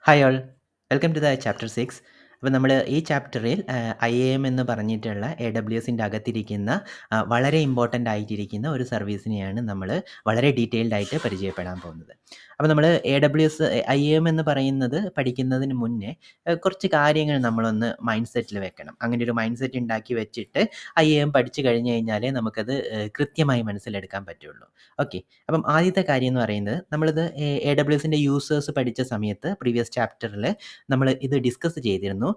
Hi all, welcome to the chapter 6. അപ്പോൾ നമ്മൾ ഈ ചാപ്റ്ററിൽ IAM എന്ന് പറഞ്ഞിട്ടുള്ള AWSൻ്റെ അകത്തിരിക്കുന്ന വളരെ ഇമ്പോർട്ടൻ്റ് ആയിട്ടിരിക്കുന്ന ഒരു സർവീസിനെയാണ് നമ്മൾ വളരെ ഡീറ്റെയിൽഡ് ആയിട്ട് പരിചയപ്പെടാൻ പോകുന്നത്. അപ്പോൾ നമ്മൾ AWS IAM എന്ന് പറയുന്നത് പഠിക്കുന്നതിന് മുന്നേ കുറച്ച് കാര്യങ്ങൾ നമ്മളൊന്ന് മൈൻഡ് സെറ്റിൽ വെക്കണം. അങ്ങനെ ഒരു മൈൻഡ് സെറ്റ് ഉണ്ടാക്കി വെച്ചിട്ട് IAM പഠിച്ചു കഴിഞ്ഞ് കഴിഞ്ഞാലേ നമുക്കത് കൃത്യമായി മനസ്സിലെടുക്കാൻ പറ്റുള്ളൂ. ഓക്കെ, അപ്പം ആദ്യത്തെ കാര്യം എന്ന് പറയുന്നത് നമ്മളിത് AWSൻ്റെ യൂസേഴ്സ് പഠിച്ച സമയത്ത് പ്രീവിയസ് ചാപ്റ്ററിൽ നമ്മൾ ഇത് ഡിസ്കസ് ചെയ്തിരുന്നു.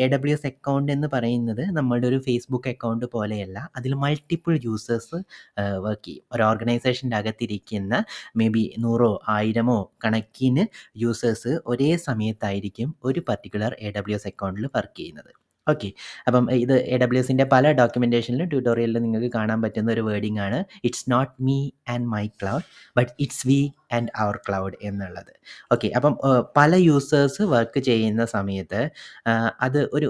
AWS അക്കൗണ്ട് എന്ന് പറയുന്നത് നമ്മളുടെ ഒരു ഫേസ്ബുക്ക് അക്കൗണ്ട് പോലെയല്ല. അതിൽ മൾട്ടിപ്പിൾ യൂസേഴ്സ് വർക്ക് ചെയ്യും. ഒരു ഓർഗനൈസേഷൻ്റെ അകത്തിരിക്കുന്ന മേ ബി 100ഓ 1000ഓ കണക്കിന് യൂസേഴ്സ് ഒരേ സമയത്തായിരിക്കും ഒരു പർട്ടിക്കുലർ AWS അക്കൗണ്ടിൽ വർക്ക് ചെയ്യുന്നത്. ഓക്കെ, അപ്പം ഇത് AWSൻ്റെ പല ഡോക്യുമെൻറ്റേഷനിലും ട്യൂട്ടോറിയലിലും നിങ്ങൾക്ക് കാണാൻ പറ്റുന്ന ഒരു വേർഡിംഗ് ആണ്. It's not me and my cloud but it's we and our cloud എന്നുള്ളത്. ഓക്കെ, അപ്പം പല യൂസേഴ്സ് വർക്ക് ചെയ്യുന്ന സമയത്ത് അത് ഒരു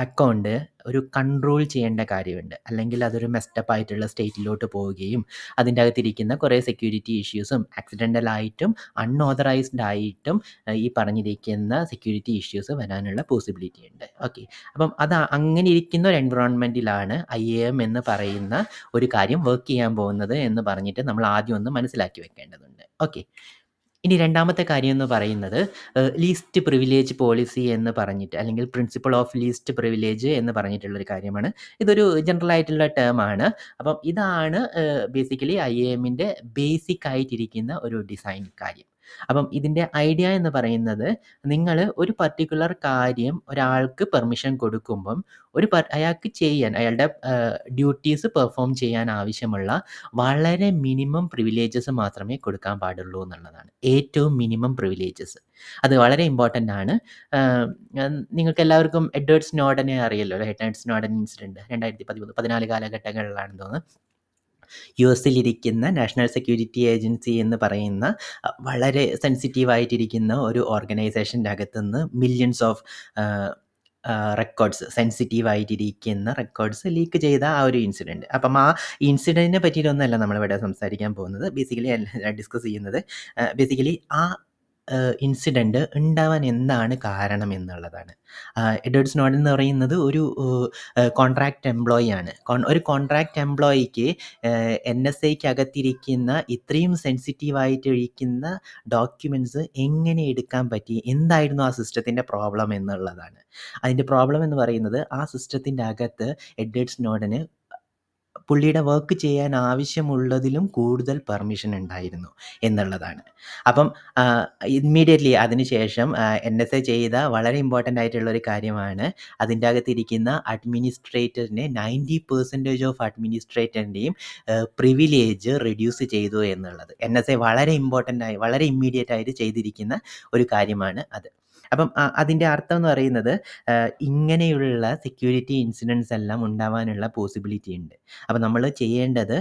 അക്കൗണ്ട് ഒരു കൺട്രോൾ ചെയ്യേണ്ട കാര്യമുണ്ട്. അല്ലെങ്കിൽ അതൊരു മെസ്റ്റപ്പ് ആയിട്ടുള്ള സ്റ്റേറ്റിലോട്ട് പോവുകയും അതിൻ്റെ അകത്തിരിക്കുന്ന കുറേ സെക്യൂരിറ്റി ഇഷ്യൂസും ആക്സിഡൻ്റൽ ആയിട്ടും അൺഓതറൈസ്ഡ് ആയിട്ടും ഈ പറഞ്ഞിരിക്കുന്ന സെക്യൂരിറ്റി ഇഷ്യൂസ് വരാനുള്ള പോസിബിലിറ്റി ഉണ്ട്. ഓക്കെ, അപ്പം അത് അങ്ങനെ ഇരിക്കുന്ന ഒരു എൻവിറോൺമെൻറ്റിലാണ് IAM എന്ന് പറയുന്ന ഒരു കാര്യം വർക്ക് ചെയ്യാൻ പോകുന്നത് എന്ന് പറഞ്ഞിട്ട് നമ്മൾ ആദ്യം ഒന്ന് മനസ്സിലാക്കി വെക്കേണ്ടതുണ്ട്. ഓക്കെ, ഇനി രണ്ടാമത്തെ കാര്യം എന്ന് പറയുന്നത് ലീസ്റ്റ് പ്രിവിലേജ് പോളിസി എന്ന് പറഞ്ഞിട്ട് അല്ലെങ്കിൽ പ്രിൻസിപ്പിൾ ഓഫ് ലീസ്റ്റ് പ്രിവിലേജ് എന്ന് പറഞ്ഞിട്ടുള്ളൊരു കാര്യമാണ്. ഇതൊരു ജനറൽ ആയിട്ടുള്ള ടേം ആണ്. അപ്പം ഇതാണ് ബേസിക്കലി IAMൻ്റെ ബേസിക് ആയിട്ടിരിക്കുന്ന ഒരു ഡിസൈൻ കാര്യം. അപ്പം ഇതിൻ്റെ ഐഡിയ എന്ന് പറയുന്നത് നിങ്ങൾ ഒരു പർട്ടിക്കുലർ കാര്യം ഒരാൾക്ക് പെർമിഷൻ കൊടുക്കുമ്പം അയാൾക്ക് ചെയ്യാൻ അയാളുടെ ഡ്യൂട്ടീസ് പെർഫോം ചെയ്യാൻ ആവശ്യമുള്ള വളരെ മിനിമം പ്രിവിലേജസ് മാത്രമേ കൊടുക്കാൻ പാടുള്ളൂ എന്നുള്ളതാണ്. ഏറ്റവും മിനിമം പ്രിവിലേജസ്. അത് വളരെ ഇമ്പോർട്ടൻ്റ് ആണ്. നിങ്ങൾക്ക് എല്ലാവർക്കും എഡ്വേർഡ് സ്നോഡനെ അറിയല്ലോ. എഡ്വേർഡ് സ്നോഡൻ ഇൻസിഡൻറ്റ് 2014 കാലഘട്ടങ്ങളിലാണെന്ന് തോന്നുന്നു. US-ലിരിക്കുന്ന നാഷണൽ സെക്യൂരിറ്റി ഏജൻസി എന്ന് പറയുന്ന വളരെ സെൻസിറ്റീവ് ആയിട്ടിരിക്കുന്ന ഒരു ഓർഗനൈസേഷൻ്റെ അകത്തുനിന്ന് മില്യൺസ് ഓഫ് റെക്കോർഡ്സ്, സെൻസിറ്റീവ് ആയിട്ടിരിക്കുന്ന റെക്കോർഡ്സ് ലീക്ക് ചെയ്ത ആ ഒരു ഇൻസിഡൻറ്റ്. അപ്പം ആ ഇൻസിഡൻറ്റിനെ പറ്റിയിട്ടൊന്നുമല്ല നമ്മളിവിടെ സംസാരിക്കാൻ പോകുന്നത്. ബേസിക്കലി ഡിസ്കസ് ചെയ്യുന്നത് ബേസിക്കലി ആ ഇൻസിഡൻറ്റ് ഉണ്ടാവാൻ എന്താണ് കാരണം എന്നുള്ളതാണ്. എഡ്വേർഡ് സ്നോഡൻ എന്ന് പറയുന്നത് ഒരു കോൺട്രാക്റ്റ് എംപ്ലോയി ആണ്. ഒരു കോൺട്രാക്റ്റ് എംപ്ലോയിക്ക് NSAയ്ക്ക് അകത്തിരിക്കുന്ന ഇത്രയും സെൻസിറ്റീവ് ആയിട്ടിരിക്കുന്ന ഡോക്യുമെൻറ്റ്സ് എങ്ങനെ എടുക്കാൻ പറ്റി, എന്തായിരുന്നു ആ സിസ്റ്റത്തിൻ്റെ പ്രോബ്ലം എന്നുള്ളതാണ്. അതിൻ്റെ പ്രോബ്ലം എന്ന് പറയുന്നത് ആ സിസ്റ്റത്തിൻ്റെ അകത്ത് എഡ്വേർഡ് സ്നോഡന് പുള്ളിയുടെ വർക്ക് ചെയ്യാൻ ആവശ്യമുള്ളതിലും കൂടുതൽ പെർമിഷൻ ഉണ്ടായിരുന്നു എന്നുള്ളതാണ്. അപ്പം ഇമ്മീഡിയറ്റ്ലി അതിനുശേഷം NSA ചെയ്ത വളരെ ഇമ്പോർട്ടൻ്റ് ആയിട്ടുള്ളൊരു കാര്യമാണ് അതിൻ്റെ അകത്തിരിക്കുന്ന അഡ്മിനിസ്ട്രേറ്ററിനെ 90% ഓഫ് അഡ്മിനിസ്ട്രേറ്ററിൻ്റെയും പ്രിവിലേജ് റെഡ്യൂസ് ചെയ്തു എന്നുള്ളത്. NSA വളരെ വളരെ ഇമ്മീഡിയറ്റ് ആയിട്ട് ചെയ്തിരിക്കുന്ന ഒരു കാര്യമാണ് അത്. അപ്പം അതിൻ്റെ അർത്ഥം എന്ന് പറയുന്നത് ഇങ്ങനെയുള്ള സെക്യൂരിറ്റി ഇൻസിഡൻറ്റ്സ് എല്ലാം ഉണ്ടാവാനുള്ള പോസിബിലിറ്റി ഉണ്ട്. അപ്പം നമ്മൾ ചെയ്യേണ്ടത്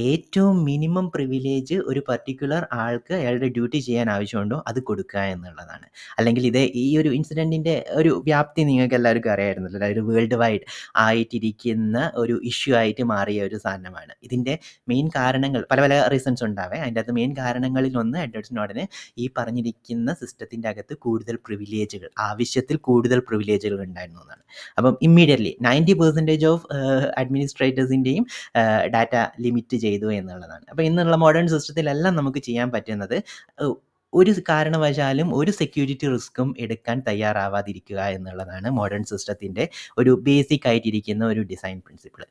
ഏറ്റവും മിനിമം പ്രിവിലേജ് ഒരു പർട്ടിക്കുലർ ആൾക്ക് അയാളുടെ ഡ്യൂട്ടി ചെയ്യാൻ ആവശ്യമുണ്ടോ അത് കൊടുക്കുക എന്നുള്ളതാണ്. അല്ലെങ്കിൽ ഈ ഒരു ഇൻസിഡൻറ്റിൻ്റെ ഒരു വ്യാപ്തി നിങ്ങൾക്ക് എല്ലാവർക്കും അറിയാമായിരുന്നല്ലോ. ഒരു വേൾഡ് വൈഡ് ആയിട്ടിരിക്കുന്ന ഒരു ഇഷ്യൂ ആയിട്ട് മാറിയ ഒരു സാധനമാണ്. ഇതിൻ്റെ മെയിൻ കാരണങ്ങൾ പല പല റീസൺസ് ഉണ്ടാവേ. അതിൻ്റെ അകത്ത് മെയിൻ കാരണങ്ങളിലൊന്ന് എഡ്വേർഡ് സ്നോഡന് ഈ പറഞ്ഞിരിക്കുന്ന സിസ്റ്റത്തിൻ്റെ അകത്ത് കൂടുതൽ പ്രിവിലേജുകൾ, ആവശ്യത്തിൽ കൂടുതൽ പ്രിവിലേജുകൾ ഉണ്ടായിരുന്നു എന്നാണ്. അപ്പം ഇമ്മീഡിയറ്റ്ലി 90% ഓഫ് അഡ്മിനിസ്ട്രേറ്റേഴ്സിൻ്റെയും ഡാറ്റ ലിമിറ്റ് ചെയ്തു എന്നുള്ളതാണ്. അപ്പോൾ ഇന്നുള്ള മോഡേൺ സിസ്റ്റത്തിലെല്ലാം നമുക്ക് ചെയ്യാൻ പറ്റുന്നത് ഒരു കാരണവശാലും ഒരു സെക്യൂരിറ്റി റിസ്ക്കും എടുക്കാൻ തയ്യാറാവാതിരിക്കുക എന്നുള്ളതാണ് മോഡേൺ സിസ്റ്റത്തിൻ്റെ ഒരു ബേസിക് ആയിട്ടിരിക്കുന്ന ഒരു ഡിസൈൻ പ്രിൻസിപ്പിൾ.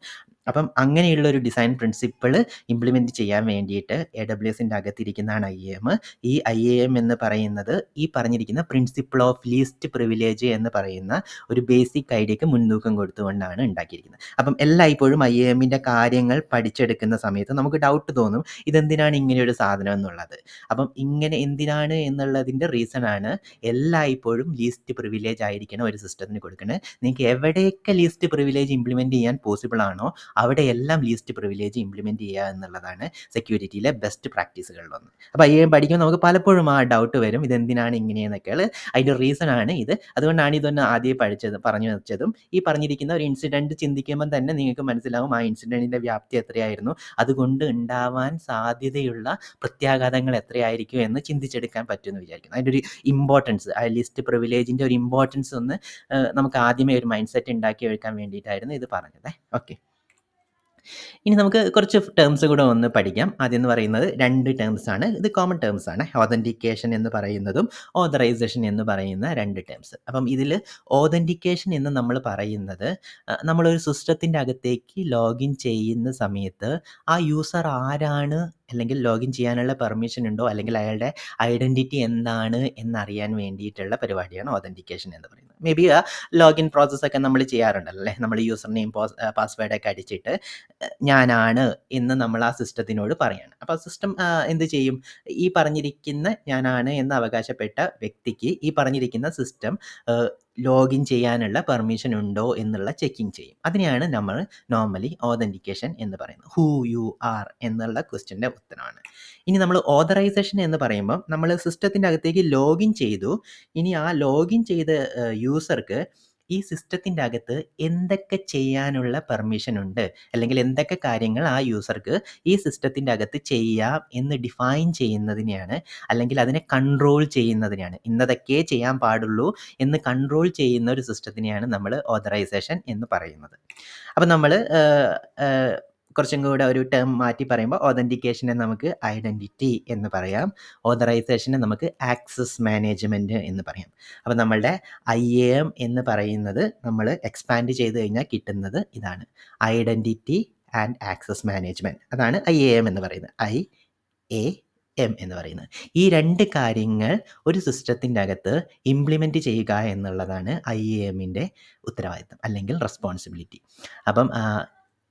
അപ്പം അങ്ങനെയുള്ള ഒരു ഡിസൈൻ പ്രിൻസിപ്പിൾ ഇംപ്ലിമെൻറ്റ് ചെയ്യാൻ വേണ്ടിയിട്ട് AWSൻ്റെ അകത്തിരിക്കുന്നതാണ് IAM. ഈ IAM എന്ന് പറയുന്നത് ഈ പറഞ്ഞിരിക്കുന്ന പ്രിൻസിപ്പിൾ ഓഫ് ലീസ്റ്റ് പ്രിവിലേജ് എന്ന് പറയുന്ന ഒരു ബേസിക് ഐഡിയക്ക് മുൻതൂക്കം കൊടുത്തുകൊണ്ടാണ് ഉണ്ടാക്കിയിരിക്കുന്നത്. അപ്പം എല്ലായ്പ്പോഴും IAMൻ്റെ കാര്യങ്ങൾ പഠിച്ചെടുക്കുന്ന സമയത്ത് നമുക്ക് ഡൗട്ട് തോന്നും, ഇതെന്തിനാണ് ഇങ്ങനെയൊരു സാധനം എന്നുള്ളത്. അപ്പം ഇങ്ങനെ എന്തിനാണ് എന്നുള്ളതിൻ്റെ റീസണാണ് എല്ലായ്പ്പോഴും ലീസ്റ്റ് പ്രിവിലേജ് ആയിരിക്കണം ഒരു സിസ്റ്റത്തിന് കൊടുക്കുന്നത്. നിങ്ങൾക്ക് എവിടെയൊക്കെ ലീസ്റ്റ് പ്രിവിലേജ് ഇംപ്ലിമെൻറ്റ് ചെയ്യാൻ പോസിബിൾ ആണോ അവിടെയെല്ലാം ലീസ്റ്റ് പ്രിവിലേജ് ഇംപ്ലിമെൻറ്റ് ചെയ്യുക എന്നുള്ളതാണ് സെക്യൂരിറ്റിയിലെ ബെസ്റ്റ് പ്രാക്ടീസുകളിലൊന്ന്. അപ്പോൾ IAM പഠിക്കുമ്പോൾ നമുക്ക് പലപ്പോഴും ആ ഡൗട്ട് വരും, ഇതെന്തിനാണ് ഇങ്ങനെയെന്നൊക്കെയുള്ള. അതിൻ്റെ റീസൺ ആണ് ഇത്. അതുകൊണ്ടാണ് ഇതൊന്ന് ആദ്യമേ പറഞ്ഞു വെച്ചതും. ഈ പറഞ്ഞിരിക്കുന്ന ഒരു ഇൻസിഡൻറ്റ് ചിന്തിക്കുമ്പോൾ തന്നെ നിങ്ങൾക്ക് മനസ്സിലാവും ആ ഇൻസിഡൻറ്റിൻ്റെ വ്യാപ്തി എത്രയായിരുന്നു, അതുകൊണ്ട് ഉണ്ടാവാൻ സാധ്യതയുള്ള പ്രത്യാഘാതങ്ങൾ എത്രയായിരിക്കും എന്ന് ചിന്തിച്ചെടുക്കാൻ പറ്റുമെന്ന് വിചാരിക്കുന്നു. അതിൻ്റെ ഒരു ഇമ്പോർട്ടൻസ്, ആ ലിസ്റ്റ് പ്രിവിലേജിൻ്റെ ഒരു ഇമ്പോർട്ടൻസ് ഒന്ന് നമുക്ക് ആദ്യമേ ഒരു മൈൻഡ് സെറ്റ് ഉണ്ടാക്കി എടുക്കാൻ വേണ്ടിയിട്ടായിരുന്നു ഇത് പറഞ്ഞത്. ഓക്കെ, ഇനി നമുക്ക് കുറച്ച് ടേംസ് കൂടെ ഒന്ന് പഠിക്കാം. ആദ്യം എന്ന് പറയുന്നത് 2 ടേംസ് ആണ്. ഇത് കോമൺ ടേംസ് ആണ്. ഓതൻറ്റിക്കേഷൻ എന്ന് പറയുന്നതും ഓതറൈസേഷൻ എന്ന് പറയുന്ന 2 ടേംസ്. അപ്പം ഇതിൽ ഓതൻറ്റിക്കേഷൻ എന്ന് നമ്മൾ പറയുന്നത് നമ്മളൊരു സിസ്റ്റത്തിൻ്റെ അകത്തേക്ക് ലോഗിൻ ചെയ്യുന്ന സമയത്ത് ആ യൂസർ ആരാണ്, അല്ലെങ്കിൽ ലോഗിൻ ചെയ്യാനുള്ള പെർമിഷൻ ഉണ്ടോ, അല്ലെങ്കിൽ അയാളുടെ ഐഡൻറ്റിറ്റി എന്താണ് എന്നറിയാൻ വേണ്ടിയിട്ടുള്ള പരിപാടിയാണ് ഓതൻറ്റിക്കേഷൻ എന്ന് പറയുന്നത്. മേ ബി ആ ലോഗിൻ പ്രോസസ്സൊക്കെ നമ്മൾ ചെയ്യാറുണ്ടല്ലോ അല്ലേ. നമ്മൾ യൂസർ നെയിം പാസ്വേഡൊക്കെ അടിച്ചിട്ട് ഞാനാണ് എന്ന് നമ്മൾ ആ സിസ്റ്റത്തിനോട് പറയാണ്. അപ്പോൾ സിസ്റ്റം എന്ത് ചെയ്യും, ഈ പറഞ്ഞിരിക്കുന്ന ഞാനാണ് എന്ന് അവകാശപ്പെട്ട വ്യക്തിക്ക് ഈ പറഞ്ഞിരിക്കുന്ന സിസ്റ്റം ലോഗിൻ ചെയ്യാനുള്ള പെർമിഷൻ ഉണ്ടോ എന്നുള്ള ചെക്കിങ് ചെയ്യും. അതിനെയാണ് നമ്മൾ നോർമലി ഓതൻറ്റിക്കേഷൻ എന്ന് പറയുന്നത്. ഹൂ യു ആർ എന്നുള്ള ക്വസ്റ്റ്യൻ്റെ ഉത്തരമാണ്. ഇനി നമ്മൾ ഓതറൈസേഷൻ എന്ന് പറയുമ്പോൾ നമ്മൾ സിസ്റ്റത്തിൻ്റെ അകത്തേക്ക് ലോഗിൻ ചെയ്തു. ഇനി ആ ലോഗിൻ ചെയ്ത യൂസർക്ക് ഈ സിസ്റ്റത്തിൻ്റെ അകത്ത് എന്തൊക്കെ ചെയ്യാനുള്ള പെർമിഷൻ ഉണ്ട്, അല്ലെങ്കിൽ എന്തൊക്കെ കാര്യങ്ങൾ ആ യൂസർക്ക് ഈ സിസ്റ്റത്തിൻ്റെ അകത്ത് ചെയ്യാം എന്ന് ഡിഫൈൻ ചെയ്യുന്നതിനെയാണ്, അല്ലെങ്കിൽ അതിനെ കൺട്രോൾ ചെയ്യുന്നതിനെയാണ്, ഇന്നതൊക്കെ ചെയ്യാൻ പാടുള്ളൂ എന്ന് കൺട്രോൾ ചെയ്യുന്ന ഒരു സിസ്റ്റത്തിനെയാണ് നമ്മൾ ഓതറൈസേഷൻ എന്ന് പറയുന്നത്. അപ്പം നമ്മൾ കുറച്ചും കൂടെ ഒരു ടേം മാറ്റി പറയുമ്പോൾ ഓതൻറ്റിക്കേഷനെ നമുക്ക് ഐഡൻറ്റിറ്റി എന്ന് പറയാം, ഓതറൈസേഷനെ നമുക്ക് ആക്സസ് മാനേജ്മെൻറ്റ് എന്ന് പറയാം. അപ്പോൾ നമ്മളുടെ IAM എന്ന് പറയുന്നത് നമ്മൾ എക്സ്പാൻഡ് ചെയ്ത് കഴിഞ്ഞാൽ കിട്ടുന്നത് ഇതാണ്, ഐഡൻറ്റിറ്റി ആൻഡ് ആക്സസ് മാനേജ്മെൻറ്റ്. അതാണ് IAM എന്ന് പറയുന്നത്, IAM എന്ന് പറയുന്നത്. ഈ 2 കാര്യങ്ങൾ ഒരു സിസ്റ്റത്തിൻ്റെ അകത്ത് ഇംപ്ലിമെൻറ്റ് ചെയ്യുക എന്നുള്ളതാണ് IAMൻ്റെ ഉത്തരവാദിത്തം അല്ലെങ്കിൽ റെസ്പോൺസിബിലിറ്റി. അപ്പം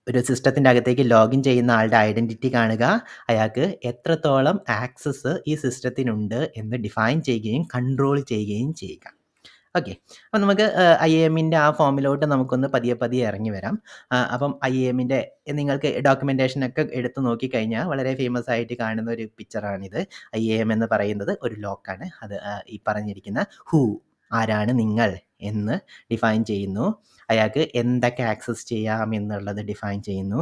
ഒരു സിസ്റ്റത്തിൻ്റെ അകത്തേക്ക് ലോഗിൻ ചെയ്യുന്ന ആളുടെ ഐഡൻറ്റിറ്റി കാണുക, അയാൾക്ക് എത്രത്തോളം ആക്സസ് ഈ സിസ്റ്റത്തിനുണ്ട് എന്ന് ഡിഫൈൻ ചെയ്യുകയും കൺട്രോൾ ചെയ്യുകയും ചെയ്യുക. ഓക്കെ, അപ്പം നമുക്ക് IAMൻ്റെ ആ ഫോമിലോട്ട് നമുക്കൊന്ന് പതിയെ പതിയെ ഇറങ്ങി വരാം. അപ്പം IAMൻ്റെ നിങ്ങൾക്ക് ഡോക്യുമെൻറ്റേഷനൊക്കെ എടുത്ത് നോക്കിക്കഴിഞ്ഞാൽ വളരെ ഫേമസ് ആയിട്ട് കാണുന്ന ഒരു പിക്ചറാണിത്. IAM എന്ന് പറയുന്നത് ഒരു ലോക്കാണ്. അത് ഈ പറഞ്ഞിരിക്കുന്ന ഹൂ, ആരാണ് നിങ്ങൾ എന്ന് ഡിഫൈൻ ചെയ്യുന്നു, അയാൾക്ക് എന്തൊക്കെ ആക്സസ് ചെയ്യാം എന്നുള്ളത് ഡിഫൈൻ ചെയ്യുന്നു,